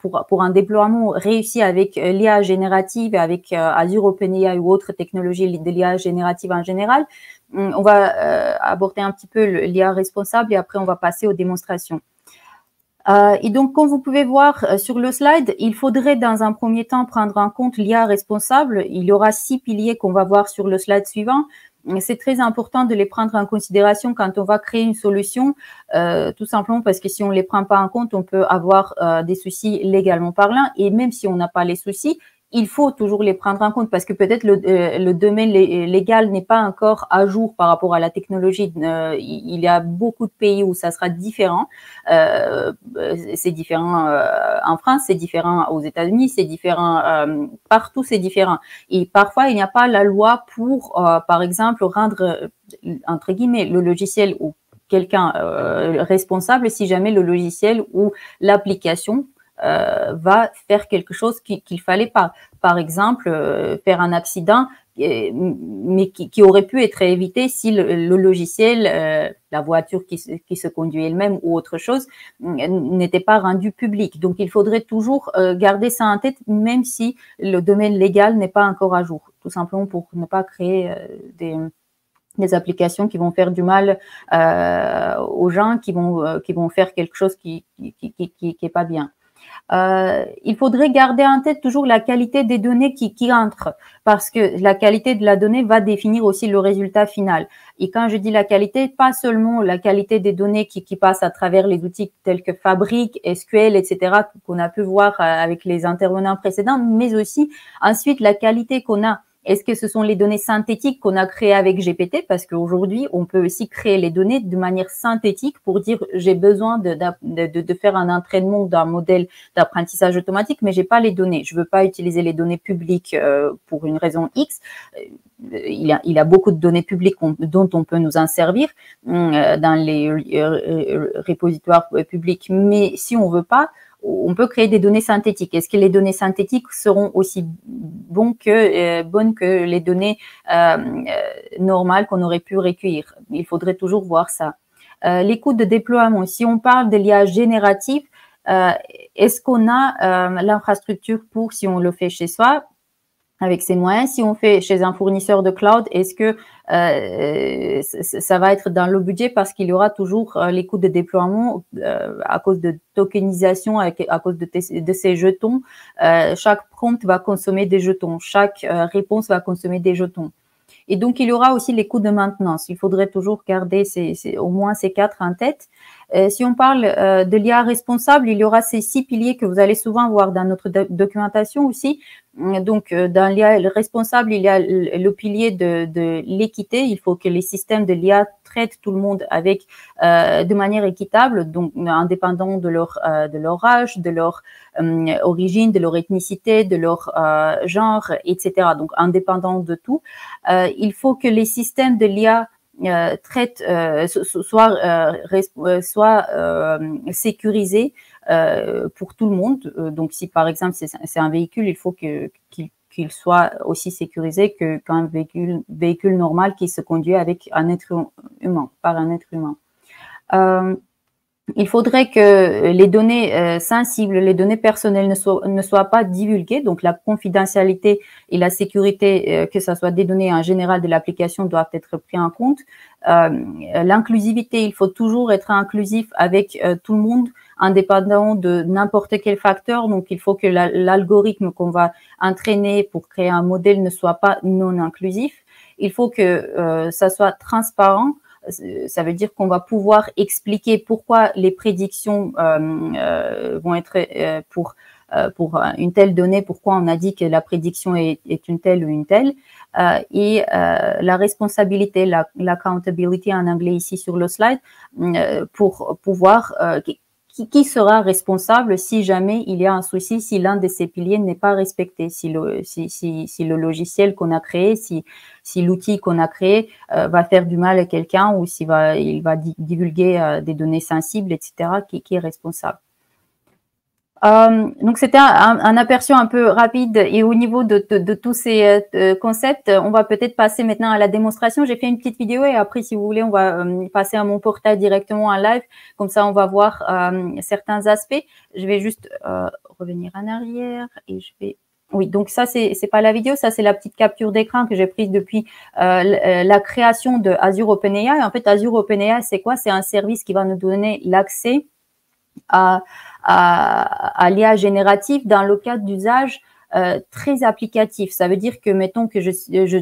pour un déploiement réussi avec l'IA générative, avec Azure OpenAI ou autres technologies de l'IA générative en général. On va aborder un petit peu l'IA responsable et après on va passer aux démonstrations. Et donc, comme vous pouvez voir sur le slide, il faudrait dans un premier temps prendre en compte l'IA responsable. Il y aura 6 piliers qu'on va voir sur le slide suivant. C'est très important de les prendre en considération quand on va créer une solution, tout simplement parce que si on les prend pas en compte, on peut avoir des soucis légalement parlant. Et même si on n'a pas les soucis, il faut toujours les prendre en compte parce que peut-être le domaine légal n'est pas encore à jour par rapport à la technologie. Il y a beaucoup de pays où ça sera différent. C'est différent en France, c'est différent aux États-Unis, c'est différent partout, c'est différent. Et parfois, il n'y a pas la loi pour, par exemple, rendre, entre guillemets, le logiciel ou quelqu'un responsable si jamais le logiciel ou l'application va faire quelque chose qu'il fallait pas. Par exemple, faire un accident, mais qui aurait pu être évité si le logiciel, la voiture qui se conduit elle-même ou autre chose, n'était pas rendu public. Donc, il faudrait toujours garder ça en tête, même si le domaine légal n'est pas encore à jour, tout simplement pour ne pas créer des applications qui vont faire du mal aux gens, qui vont faire quelque chose qui est pas bien. Il faudrait garder en tête toujours la qualité des données qui entrent, parce que la qualité de la donnée va définir aussi le résultat final. Et quand je dis la qualité, pas seulement la qualité des données qui passent à travers les outils tels que Fabric, SQL, etc., qu'on a pu voir avec les intervenants précédents, mais aussi ensuite la qualité qu'on a. Est-ce que ce sont les données synthétiques qu'on a créées avec GPT? Parce qu'aujourd'hui, on peut aussi créer les données de manière synthétique pour dire j'ai besoin de faire un entraînement d'un modèle d'apprentissage automatique, mais j'ai pas les données. Je veux pas utiliser les données publiques pour une raison X. Il a beaucoup de données publiques dont on peut nous en servir dans les repositoires publics, mais si on veut pas, on peut créer des données synthétiques. Est-ce que les données synthétiques seront aussi bonnes que les données normales qu'on aurait pu recueillir? Il faudrait toujours voir ça. Les coûts de déploiement. Si on parle de l'IA générative, est-ce qu'on a l'infrastructure pour, si on le fait chez soi, avec ses moyens? Si on fait chez un fournisseur de cloud, est-ce que ça va être dans le budget, parce qu'il y aura toujours les coûts de déploiement à cause de tokenisation, à cause de ces jetons. Chaque prompt va consommer des jetons, chaque réponse va consommer des jetons. Et donc, il y aura aussi les coûts de maintenance. Il faudrait toujours garder au moins ces 4 en tête. Si on parle de l'IA responsable, il y aura ces 6 piliers que vous allez souvent voir dans notre documentation aussi. Donc, dans l'IA responsable, il y a le pilier de l'équité. Il faut que les systèmes de l'IA traitent tout le monde de manière équitable, donc indépendant de leur âge, de leur origine, de leur ethnicité, de leur genre, etc. Donc, indépendant de tout. Il faut que les systèmes de l'IA soient sécurisés pour tout le monde. Donc, si par exemple c'est un véhicule, il faut qu'il soit aussi sécurisé qu'un véhicule normal qui se conduit avec un être humain, par un être humain. Il faudrait que les données sensibles, les données personnelles ne soient pas divulguées. Donc, la confidentialité et la sécurité, que ce soit des données en général de l'application, doivent être pris en compte. L'inclusivité, il faut toujours être inclusif avec tout le monde, indépendant de n'importe quel facteur. Donc, il faut que l'algorithme qu'on va entraîner pour créer un modèle ne soit pas non inclusif. Il faut que ça soit transparent. Ça veut dire qu'on va pouvoir expliquer pourquoi les prédictions vont être pour une telle donnée, pourquoi on a dit que la prédiction est une telle ou une telle, et la responsabilité, l'accountability en anglais ici sur le slide, pour pouvoir qui sera responsable si jamais il y a un souci, si l'un de ces piliers n'est pas respecté, si le logiciel qu'on a créé, si l'outil qu'on a créé va faire du mal à quelqu'un, ou il va divulguer des données sensibles, etc., qui est responsable. Donc, c'était un aperçu un peu rapide, et au niveau de tous ces concepts, on va peut-être passer maintenant à la démonstration. J'ai fait une petite vidéo, et après, si vous voulez, on va passer à mon portail directement en live. Comme ça, on va voir certains aspects. Je vais juste revenir en arrière, et je vais... Oui, donc ça, c'est pas la vidéo, ça, c'est la petite capture d'écran que j'ai prise depuis la création de Azure OpenAI. En fait, Azure OpenAI, c'est quoi? C'est un service qui va nous donner l'accès à l'IA générative dans le cadre d'usage très applicatif. Ça veut dire que, mettons que je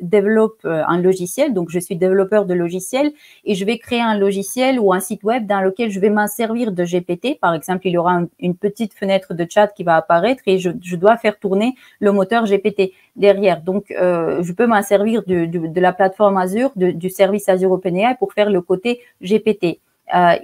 développe un logiciel, donc je suis développeur de logiciel, et je vais créer un logiciel ou un site web dans lequel je vais m'en servir de GPT. Par exemple, il y aura une petite fenêtre de chat qui va apparaître, et je dois faire tourner le moteur GPT derrière. Donc, je peux m'en servir de la plateforme Azure, du service Azure OpenAI, pour faire le côté GPT.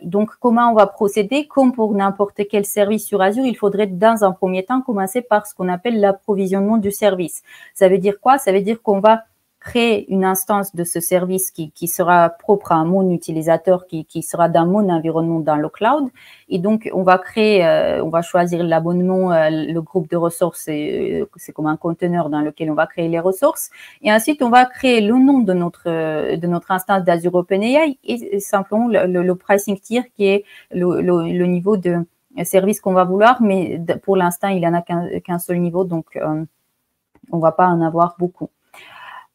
Donc, comment on va procéder? Comme pour n'importe quel service sur Azure, il faudrait dans un premier temps commencer par ce qu'on appelle l'approvisionnement du service. Ça veut dire quoi? Ça veut dire qu'on va créer une instance de ce service qui sera propre à mon utilisateur, qui sera dans mon environnement dans le cloud. Et donc, on va créer, on va choisir l'abonnement, le groupe de ressources, c'est comme un conteneur dans lequel on va créer les ressources. Et ensuite, on va créer le nom de notre instance d'Azure OpenAI, et simplement le pricing tier, qui est le niveau de service qu'on va vouloir. Mais pour l'instant, il n'y en a qu'un seul niveau, donc on va pas en avoir beaucoup.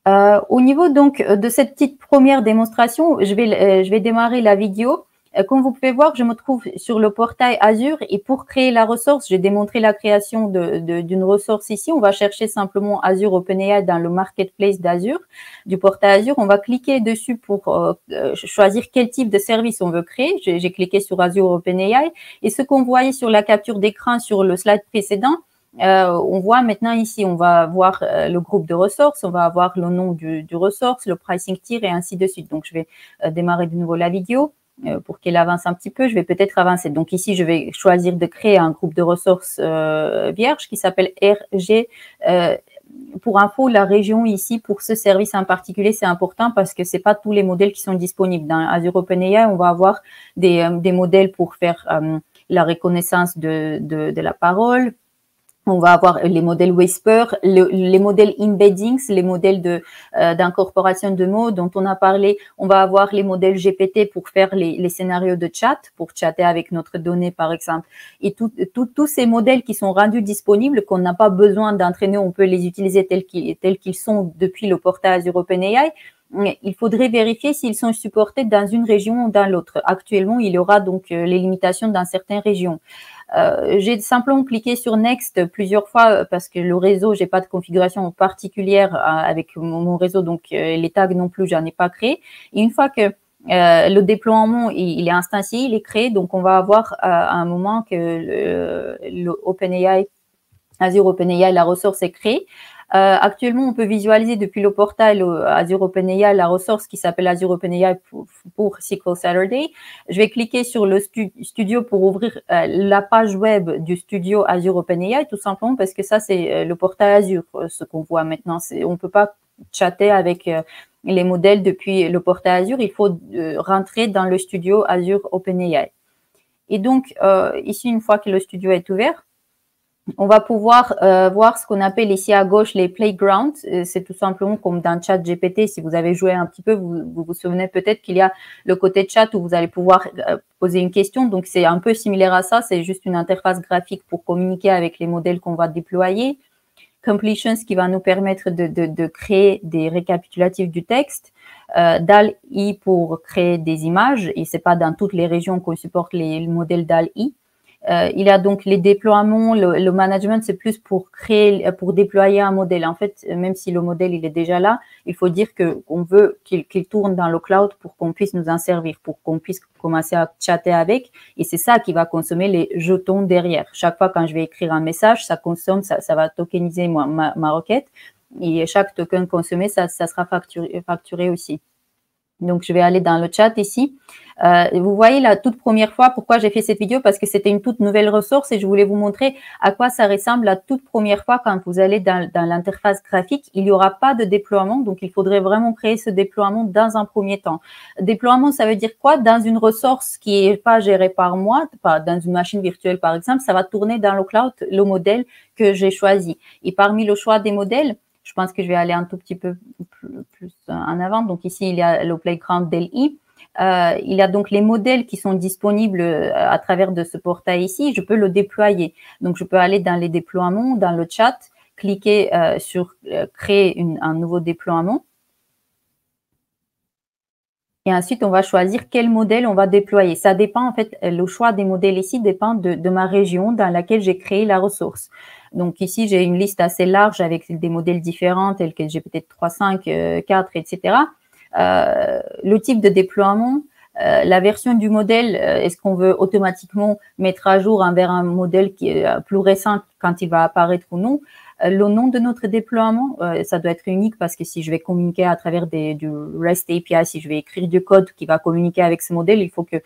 Au niveau donc de cette petite première démonstration, je vais démarrer la vidéo. Comme vous pouvez voir, je me trouve sur le portail Azure et pour créer la ressource, j'ai démontré la création d'une ressource ici. On va chercher simplement Azure OpenAI dans le marketplace d'Azure, du portail Azure. On va cliquer dessus pour choisir quel type de service on veut créer. J'ai cliqué sur Azure OpenAI et ce qu'on voyait sur la capture d'écran sur le slide précédent, on voit maintenant ici, on va voir le groupe de ressources, on va avoir le nom du ressource, le pricing tier et ainsi de suite. Donc, je vais démarrer de nouveau la vidéo pour qu'elle avance un petit peu. Je vais peut-être avancer. Donc, ici, je vais choisir de créer un groupe de ressources vierge qui s'appelle RG. Pour info, la région ici, pour ce service en particulier, c'est important parce que c'est pas tous les modèles qui sont disponibles. Dans Azure OpenAI, on va avoir des modèles pour faire la reconnaissance de la parole. On va avoir les modèles Whisper, les modèles embeddings, les modèles d'incorporation de mots dont on a parlé. On va avoir les modèles GPT pour faire les scénarios de chat, pour chatter avec notre donnée, par exemple. Et tous ces modèles qui sont rendus disponibles, qu'on n'a pas besoin d'entraîner, on peut les utiliser tels qu'ils sont depuis le portail Azure OpenAI. Il faudrait vérifier s'ils sont supportés dans une région ou dans l'autre. Actuellement, il y aura donc les limitations dans certaines régions. J'ai simplement cliqué sur Next plusieurs fois parce que le réseau, j'ai pas de configuration particulière avec mon réseau, donc les tags non plus, j'en ai pas créé. Et une fois que le déploiement il est instancié, il est créé, donc on va avoir à un moment que le OpenAI, Azure OpenAI, la ressource est créée. Actuellement, on peut visualiser depuis le portail Azure OpenAI la ressource qui s'appelle Azure OpenAI pour SQL Saturday. Je vais cliquer sur le studio pour ouvrir la page web du studio Azure OpenAI, tout simplement parce que ça, c'est le portail Azure, ce qu'on voit maintenant. On ne peut pas chatter avec les modèles depuis le portail Azure. Il faut rentrer dans le studio Azure OpenAI. Et donc, ici, une fois que le studio est ouvert, on va pouvoir voir ce qu'on appelle ici à gauche les playgrounds. C'est tout simplement comme dans ChatGPT. Si vous avez joué un petit peu, vous souvenez peut-être qu'il y a le côté chat où vous allez pouvoir poser une question. Donc, c'est un peu similaire à ça. C'est juste une interface graphique pour communiquer avec les modèles qu'on va déployer. Completions qui va nous permettre de créer des récapitulatifs du texte. DAL-I pour créer des images. Et c'est pas dans toutes les régions qu'on supporte les modèles DAL-I. Il y a donc les déploiements, le management, c'est plus pour déployer un modèle. En fait, même si le modèle il est déjà là, il faut dire qu'on veut qu'il tourne dans le cloud pour qu'on puisse nous en servir, pour qu'on puisse commencer à chatter avec. Et c'est ça qui va consommer les jetons derrière. Chaque fois quand je vais écrire un message, ça consomme, ça va tokeniser ma requête. Et chaque token consommé, ça sera facturé aussi. Donc, je vais aller dans le chat ici. Vous voyez la toute première fois pourquoi j'ai fait cette vidéo, parce que c'était une toute nouvelle ressource et je voulais vous montrer à quoi ça ressemble la toute première fois quand vous allez dans l'interface graphique. Il n'y aura pas de déploiement, donc il faudrait vraiment créer ce déploiement dans un premier temps. Déploiement, ça veut dire quoi? Dans une ressource qui est pas gérée par moi, pas dans une machine virtuelle par exemple, ça va tourner dans le cloud le modèle que j'ai choisi. Et parmi le choix des modèles, je pense que je vais aller un tout petit peu plus en avant. Donc ici, il y a le Playground DAL-I. Il y a donc les modèles qui sont disponibles à travers de ce portail ici. Je peux le déployer. Donc, je peux aller dans les déploiements, dans le chat, cliquer sur créer un nouveau déploiement. Et ensuite, on va choisir quel modèle on va déployer. Ça dépend, en fait, le choix des modèles ici dépend de ma région dans laquelle j'ai créé la ressource. Donc ici, j'ai une liste assez large avec des modèles différents, tels que GPT-3, 5, 4, etc. Le type de déploiement, la version du modèle, est-ce qu'on veut automatiquement mettre à jour vers un modèle qui est plus récent quand il va apparaître ou non. Le nom de notre déploiement, ça doit être unique parce que si je vais communiquer à travers du REST API, si je vais écrire du code qui va communiquer avec ce modèle, il faut que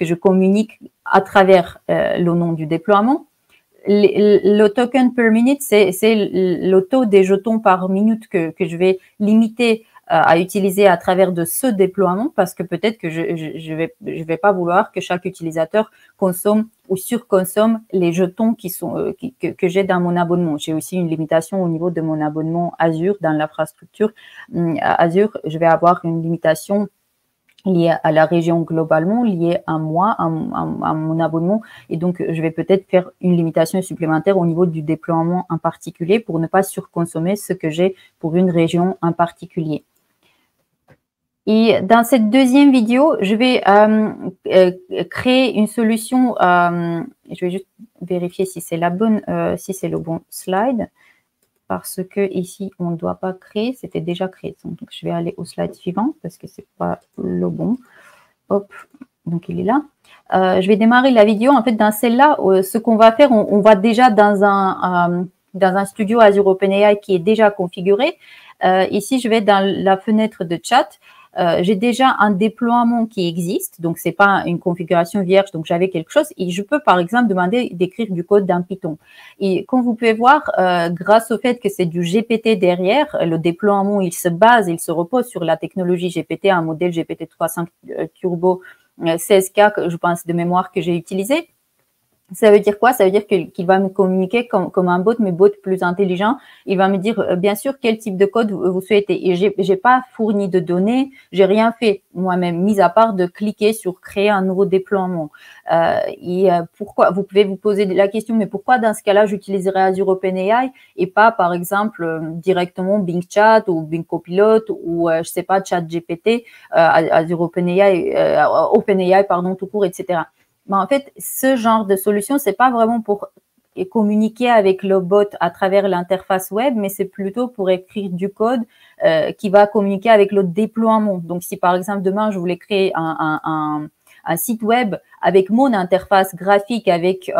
je communique à travers le nom du déploiement. Le token per minute, c'est le taux des jetons par minute que je vais limiter à utiliser à travers de ce déploiement, parce que peut-être que je vais pas vouloir que chaque utilisateur consomme ou surconsomme les jetons que j'ai dans mon abonnement. J'ai aussi une limitation au niveau de mon abonnement Azure dans l'infrastructure Azure. Je vais avoir une limitation lié à la région globalement, lié à moi, à mon abonnement. Et donc, je vais peut-être faire une limitation supplémentaire au niveau du déploiement en particulier pour ne pas surconsommer ce que j'ai pour une région en particulier. Et dans cette deuxième vidéo, je vais créer une solution. Je vais juste vérifier si c'est la bonne, si c'est le bon slide. Parce que ici, on ne doit pas créer, c'était déjà créé. Donc, je vais aller au slide suivant parce que ce n'est pas le bon. Hop, donc il est là. Je vais démarrer la vidéo. En fait, dans celle-là, ce qu'on va faire, on va déjà dans un studio Azure OpenAI qui est déjà configuré. Ici, je vais dans la fenêtre de chat. J'ai déjà un déploiement qui existe, donc c'est pas une configuration vierge, donc j'avais quelque chose et je peux par exemple demander d'écrire du code dans Python. Et comme vous pouvez voir, grâce au fait que c'est du GPT derrière, le déploiement il se repose sur la technologie GPT, un modèle GPT-3.5 Turbo 16K, je pense de mémoire que j'ai utilisé. Ça veut dire quoi? Ça veut dire qu'il va me communiquer comme un bot, mais bot plus intelligent. Il va me dire, bien sûr, quel type de code vous souhaitez. Et j'ai pas fourni de données, j'ai rien fait moi-même, mis à part de cliquer sur créer un nouveau déploiement. Pourquoi? Vous pouvez vous poser la question, mais pourquoi dans ce cas-là, j'utiliserais Azure OpenAI et pas, par exemple, directement Bing Chat ou Bing Copilot ou, je sais pas, ChatGPT, Azure OpenAI, pardon, tout court, etc. Mais en fait, ce genre de solution, c'est pas vraiment pour communiquer avec le bot à travers l'interface web, mais c'est plutôt pour écrire du code qui va communiquer avec le déploiement. Donc, si par exemple demain je voulais créer un site web avec mon interface graphique, avec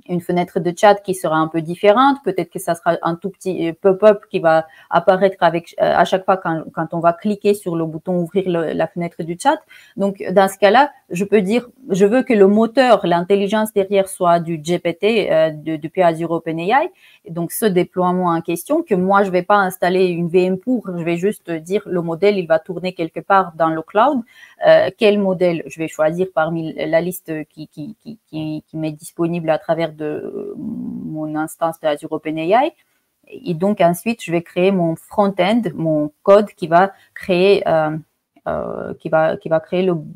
une fenêtre de chat qui sera un peu différente. Peut-être que ça sera un tout petit pop-up qui va apparaître avec à chaque fois quand on va cliquer sur le bouton ouvrir la fenêtre du chat. Donc, dans ce cas-là, je peux dire, je veux que le moteur, l'intelligence derrière soit du GPT depuis Azure OpenAI. Et donc, ce déploiement en question, que moi, je vais pas installer une VM pour, je vais juste dire le modèle, il va tourner quelque part dans le cloud. Quel modèle je vais choisir parmi la liste qui m'est disponible à travers de mon instance de Azure OpenAI. Et donc, ensuite, je vais créer mon front-end, mon code qui va créer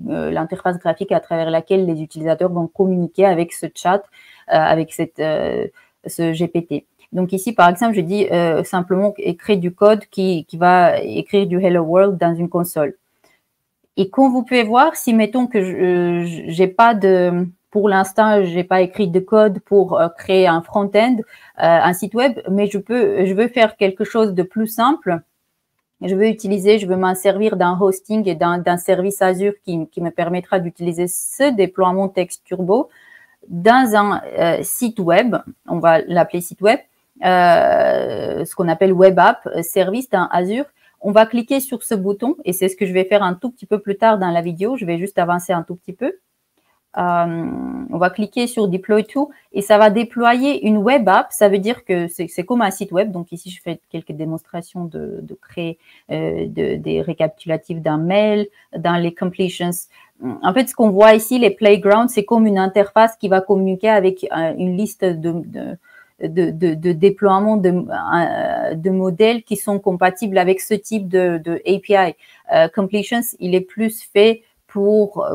l'interface graphique à travers laquelle les utilisateurs vont communiquer avec ce chat, avec ce GPT. Donc ici, par exemple, je dis simplement écrire du code qui va écrire du Hello World dans une console. Et comme vous pouvez voir, si mettons que j'ai pas de, pour l'instant, j'ai pas écrit de code pour créer un front-end, un site web, mais je veux faire quelque chose de plus simple. Je veux m'en servir d'un hosting et d'un service Azure qui me permettra d'utiliser ce déploiement Text Turbo dans un site web. On va l'appeler site web, ce qu'on appelle web app, service dans Azure. On va cliquer sur ce bouton et c'est ce que je vais faire un tout petit peu plus tard dans la vidéo. Je vais juste avancer un tout petit peu. On va cliquer sur Deploy to et ça va déployer une web app. Ça veut dire que c'est comme un site web. Donc ici, je fais quelques démonstrations de créer des récapitulatifs d'un mail, dans les completions. En fait, ce qu'on voit ici, les playgrounds, c'est comme une interface qui va communiquer avec une liste de déploiement de modèles qui sont compatibles avec ce type de API. Completions, il est plus fait pour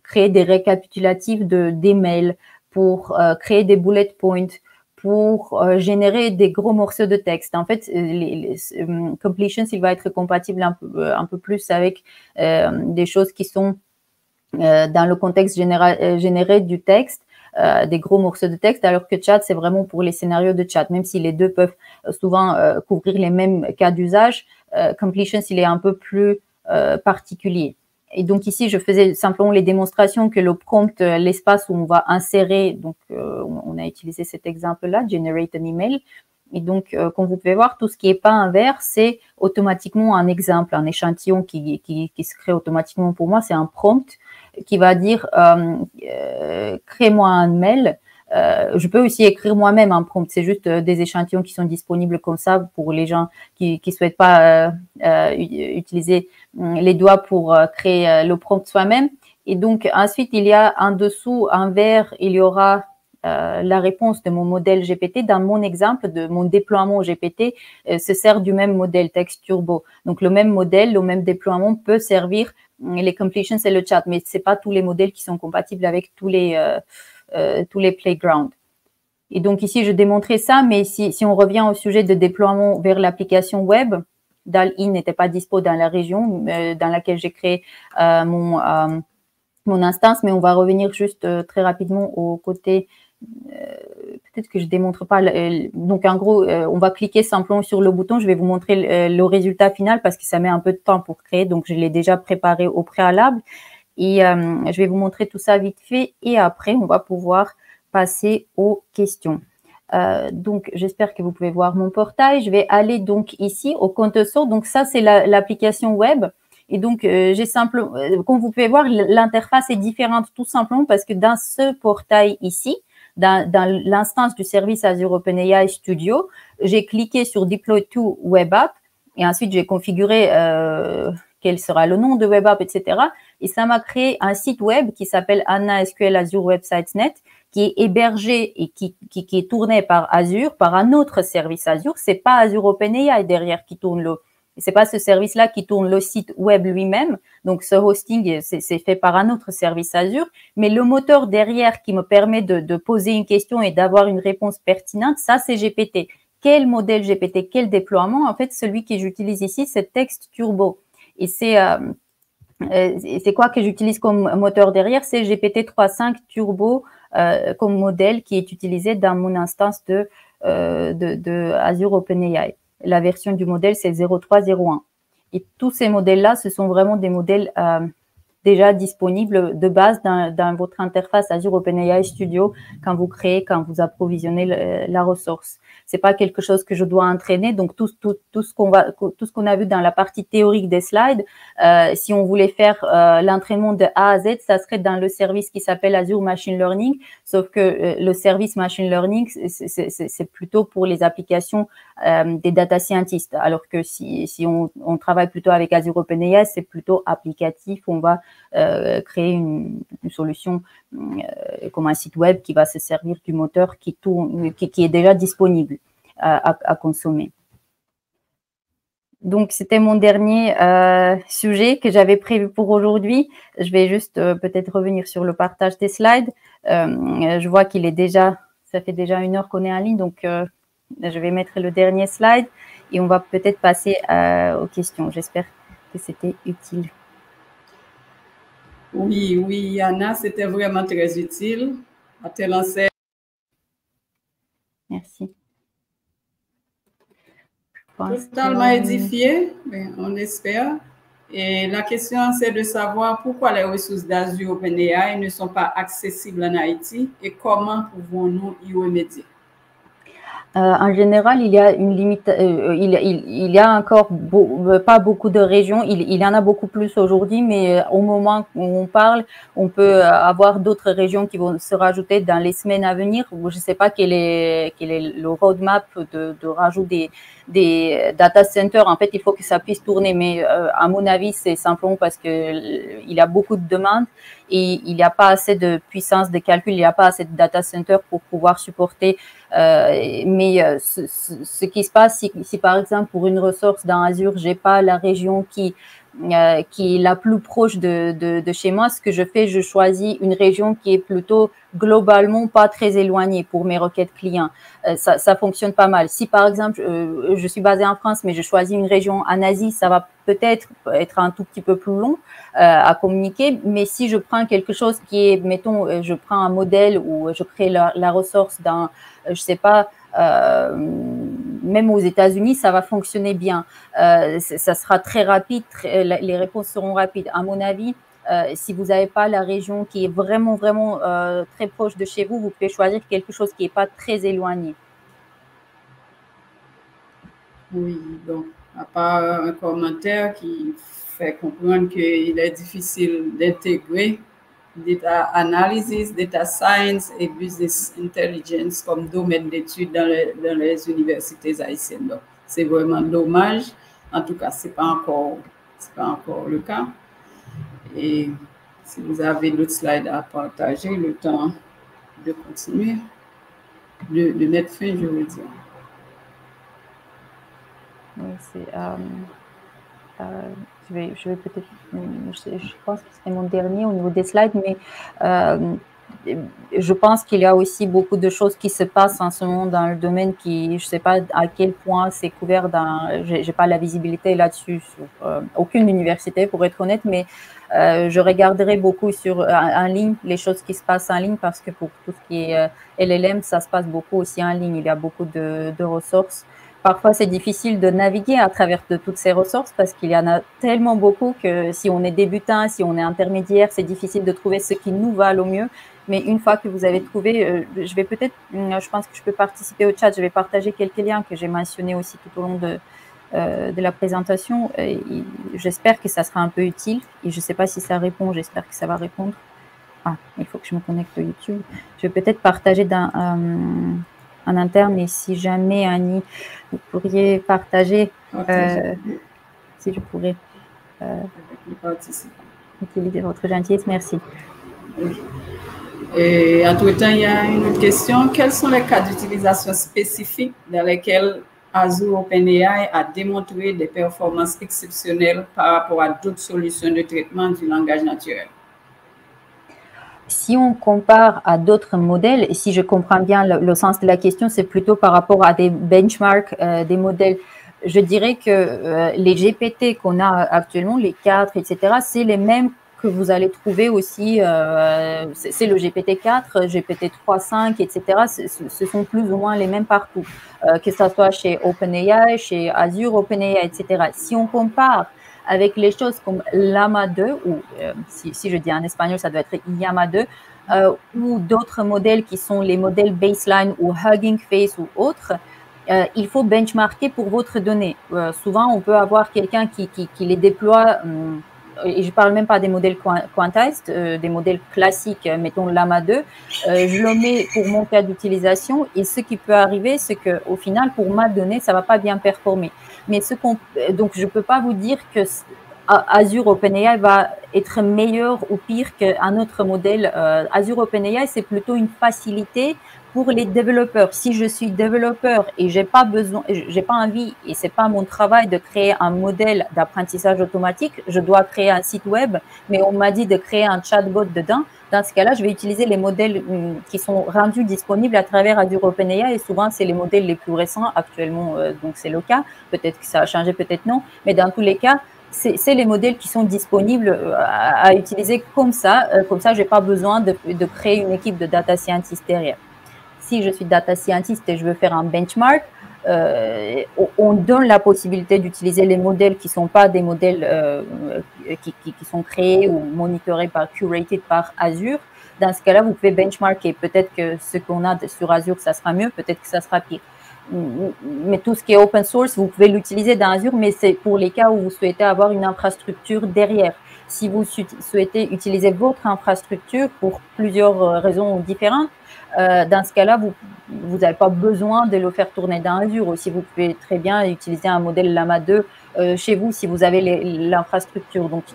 créer des récapitulatifs d'emails, pour créer des bullet points, pour générer des gros morceaux de texte. En fait, Completions, il va être compatible un peu plus avec des choses qui sont dans le contexte généré du texte, des gros morceaux de texte, alors que chat, c'est vraiment pour les scénarios de chat. Même si les deux peuvent souvent couvrir les mêmes cas d'usage, Completions, il est un peu plus particulier. Et donc ici, je faisais simplement les démonstrations que le prompt, l'espace où on va insérer, donc on a utilisé cet exemple-là, generate an email. Et donc, comme vous pouvez voir, tout ce qui n'est pas un vert, c'est automatiquement un exemple, un échantillon qui se crée automatiquement pour moi. C'est un prompt qui va dire crée-moi un mail. Je peux aussi écrire moi-même un prompt. C'est juste des échantillons qui sont disponibles comme ça pour les gens qui souhaitent pas utiliser les doigts pour créer le prompt soi-même. Et donc, ensuite, il y a en dessous, en vert, il y aura la réponse de mon modèle GPT. Dans mon exemple de mon déploiement GPT, se sert du même modèle Text Turbo. Donc, le même modèle, le même déploiement peut servir les completions et le chat, mais ce n'est pas tous les modèles qui sont compatibles avec tous les playgrounds. Et donc ici, je démontrais ça, mais si on revient au sujet de déploiement vers l'application web, DALL-E n'était pas dispo dans la région dans laquelle j'ai créé mon instance, mais on va revenir juste très rapidement au côté, peut-être que je ne démontre pas. Donc en gros, on va cliquer simplement sur le bouton, je vais vous montrer le résultat final parce que ça met un peu de temps pour créer, donc je l'ai déjà préparé au préalable. Et je vais vous montrer tout ça vite fait et après, on va pouvoir passer aux questions. Donc, j'espère que vous pouvez voir mon portail. Je vais aller donc ici au compte source. Donc, ça, c'est l'application web. Et donc, j'ai simplement, comme vous pouvez voir, l'interface est différente tout simplement parce que dans ce portail ici, dans l'instance du service Azure OpenAI Studio, j'ai cliqué sur Deploy to Web App et ensuite, j'ai configuré quel sera le nom de Web App, etc. Et ça m'a créé un site web qui s'appelle Anna SQL Azure Websites.net qui est hébergé et qui est tourné par Azure, par un autre service Azure. C'est pas Azure OpenAI derrière qui tourne c'est pas ce service-là qui tourne le site web lui-même. Donc, ce hosting, c'est fait par un autre service Azure. Mais le moteur derrière qui me permet de poser une question et d'avoir une réponse pertinente, ça, c'est GPT. Quel modèle GPT, quel déploiement? En fait, celui que j'utilise ici, c'est Text Turbo. Et c'est quoi que j'utilise comme moteur derrière? C'est GPT 3.5 Turbo comme modèle qui est utilisé dans mon instance de Azure OpenAI. La version du modèle, c'est 0.3.0.1. Et tous ces modèles-là, ce sont vraiment des modèles déjà disponibles de base dans votre interface Azure OpenAI Studio quand vous créez, quand vous approvisionnez la ressource. C'est pas quelque chose que je dois entraîner. Donc tout ce qu'on a vu dans la partie théorique des slides, si on voulait faire l'entraînement de A à Z, ça serait dans le service qui s'appelle Azure Machine Learning. Sauf que le service Machine Learning, c'est plutôt pour les applications des data scientists. Alors que si on travaille plutôt avec Azure OpenAI, c'est plutôt applicatif. On va créer une solution comme un site web qui va se servir du moteur qui est déjà disponible à consommer. Donc, c'était mon dernier sujet que j'avais prévu pour aujourd'hui. Je vais juste peut-être revenir sur le partage des slides. Je vois qu'il est déjà, ça fait déjà 1 heure qu'on est en ligne, donc je vais mettre le dernier slide et on va peut-être passer aux questions. J'espère que c'était utile. Oui, Anna, c'était vraiment très utile. À te lancer. Merci. Totalement édifié, on espère. Et la question, c'est de savoir pourquoi les ressources d'Azure OpenAI ne sont pas accessibles en Haïti et comment pouvons-nous y remédier? En général, il y a une limite, il y a encore pas beaucoup de régions, il y en a beaucoup plus aujourd'hui, mais au moment où on parle, on peut avoir d'autres régions qui vont se rajouter dans les semaines à venir. Je ne sais pas quel est le roadmap de rajout des data centers. En fait, il faut que ça puisse tourner, mais à mon avis, c'est simplement parce que il y a beaucoup de demandes et il n'y a pas assez de puissance de calcul, il n'y a pas assez de data centers pour pouvoir supporter. Mais ce qui se passe, si par exemple pour une ressource dans Azure, j'ai pas la région qui est la plus proche de chez moi, ce que je fais, je choisis une région qui est plutôt globalement pas très éloignée pour mes requêtes clients. Ça fonctionne pas mal. Si par exemple, je suis basée en France, mais je choisis une région en Asie, ça va peut-être être un tout petit peu plus long à communiquer. Mais si je prends quelque chose qui est, mettons, je prends un modèle où je crée la ressource dans, je sais pas, même aux États-Unis, ça va fonctionner bien. Ça sera très rapide, les réponses seront rapides. À mon avis, si vous n'avez pas la région qui est vraiment très proche de chez vous, vous pouvez choisir quelque chose qui n'est pas très éloigné. Oui, donc, à part un commentaire qui fait comprendre qu'il est difficile d'intégrer data analysis, data science et business intelligence comme domaine d'études dans les universités haïtiennes. Donc, c'est vraiment dommage. En tout cas, c'est pas encore le cas. Et si vous avez d'autres slides à partager, le temps de continuer, de mettre fin, je veux dire. Oui, je vais peut-être, je pense que c'était mon dernier au niveau des slides, mais je pense qu'il y a aussi beaucoup de choses qui se passent en ce moment dans le domaine qui, je ne sais pas à quel point c'est couvert j'ai pas la visibilité là-dessus sur aucune université pour être honnête, mais je regarderai beaucoup en ligne les choses qui se passent en ligne parce que pour tout ce qui est LLM, ça se passe beaucoup aussi en ligne. Il y a beaucoup de ressources. Parfois, c'est difficile de naviguer à travers de toutes ces ressources parce qu'il y en a tellement beaucoup que si on est débutant, si on est intermédiaire, c'est difficile de trouver ce qui nous va au mieux. Mais une fois que vous avez trouvé, je pense que je peux participer au chat, je vais partager quelques liens que j'ai mentionnés aussi tout au long de la présentation. J'espère que ça sera un peu utile et je ne sais pas si ça répond, j'espère que ça va répondre. Ah, il faut que je me connecte au YouTube. Je vais peut-être partager en interne et si jamais, Annie, vous pourriez partager, si je pourrais utiliser votre gentillesse, merci. Et entre-temps, il y a une autre question. Quels sont les cas d'utilisation spécifiques dans lesquels Azure OpenAI a démontré des performances exceptionnelles par rapport à d'autres solutions de traitement du langage naturel? Si on compare à d'autres modèles, et si je comprends bien le sens de la question, c'est plutôt par rapport à des benchmarks, des modèles. Je dirais que les GPT qu'on a actuellement, les 4, etc., c'est les mêmes que vous allez trouver aussi, c'est le GPT-4, GPT-3, 5, etc. Ce sont plus ou moins les mêmes partout, que ce soit chez OpenAI, chez Azure OpenAI, etc. Si on compare avec les choses comme Llama 2, ou si je dis en espagnol, ça doit être Llama 2, ou d'autres modèles qui sont les modèles baseline ou Hugging Face ou autres, il faut benchmarker pour votre donnée. Souvent, on peut avoir quelqu'un qui les déploie, et je ne parle même pas des modèles quantized, des modèles classiques, mettons Llama 2, je le mets pour mon cas d'utilisation et ce qui peut arriver, c'est qu'au final, pour ma donnée, ça ne va pas bien performer. Mais donc, je ne peux pas vous dire que Azure OpenAI va être meilleur ou pire qu'un autre modèle. Azure OpenAI, c'est plutôt une facilité pour les développeurs. Si je suis développeur et j'ai pas envie et c'est pas mon travail de créer un modèle d'apprentissage automatique, je dois créer un site web, mais on m'a dit de créer un chatbot dedans. Dans ce cas-là, je vais utiliser les modèles qui sont rendus disponibles à travers Azure OpenAI et souvent, c'est les modèles les plus récents actuellement. Donc, c'est le cas. Peut-être que ça a changé, peut-être non. Mais dans tous les cas, c'est les modèles qui sont disponibles à utiliser comme ça. Comme ça, je n'ai pas besoin de créer une équipe de data scientists derrière. Si je suis data scientist et je veux faire un benchmark, on donne la possibilité d'utiliser les modèles qui ne sont pas des modèles qui sont créés ou monitorés curated par Azure. Dans ce cas-là, vous pouvez benchmarker. Peut-être que ce qu'on a sur Azure, ça sera mieux, peut-être que ça sera pire. Mais tout ce qui est open source, vous pouvez l'utiliser dans Azure, mais c'est pour les cas où vous souhaitez avoir une infrastructure derrière. Si vous souhaitez utiliser votre infrastructure pour plusieurs raisons différentes, dans ce cas-là, vous n'avez pas besoin de le faire tourner dans Azure. Aussi, vous pouvez très bien utiliser un modèle Llama 2 chez vous si vous avez l'infrastructure. Donc,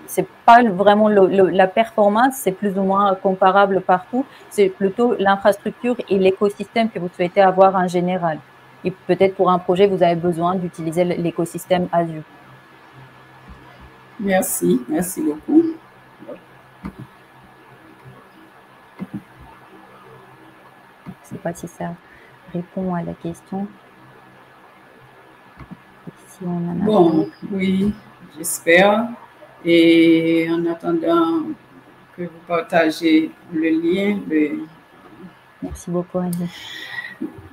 c'est pas vraiment la performance, c'est plus ou moins comparable partout. C'est plutôt l'infrastructure et l'écosystème que vous souhaitez avoir en général. Et peut-être pour un projet, vous avez besoin d'utiliser l'écosystème Azure. Merci beaucoup. Je ne sais pas si ça répond à la question. Si on en a bon, oui, j'espère. Et en attendant que vous partagez le lien. Merci beaucoup, Annie.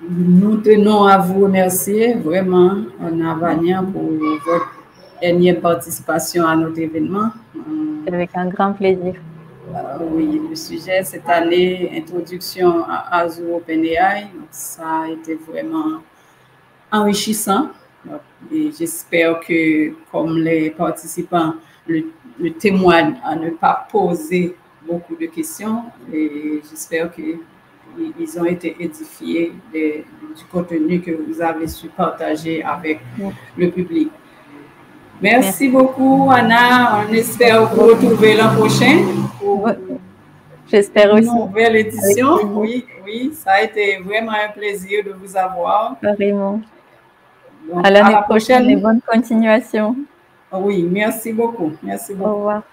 Nous tenons à vous remercier vraiment, Anna Vania, pour votre dernière participation à notre événement. Avec un grand plaisir. Oui, le sujet cette année, introduction à Azure OpenAI, ça a été vraiment enrichissant. Et j'espère que, comme les participants le témoignent à ne pas poser beaucoup de questions, et j'espère qu'ils ont été édifiés du contenu que vous avez su partager avec le public. Merci beaucoup, Anna. On espère vous retrouver l'an prochain. J'espère aussi. Une nouvelle édition. Oui, ça a été vraiment un plaisir de vous avoir. Vraiment. Donc, à l'année prochaine et bonne continuation. Oui, merci beaucoup. Merci beaucoup. Au revoir.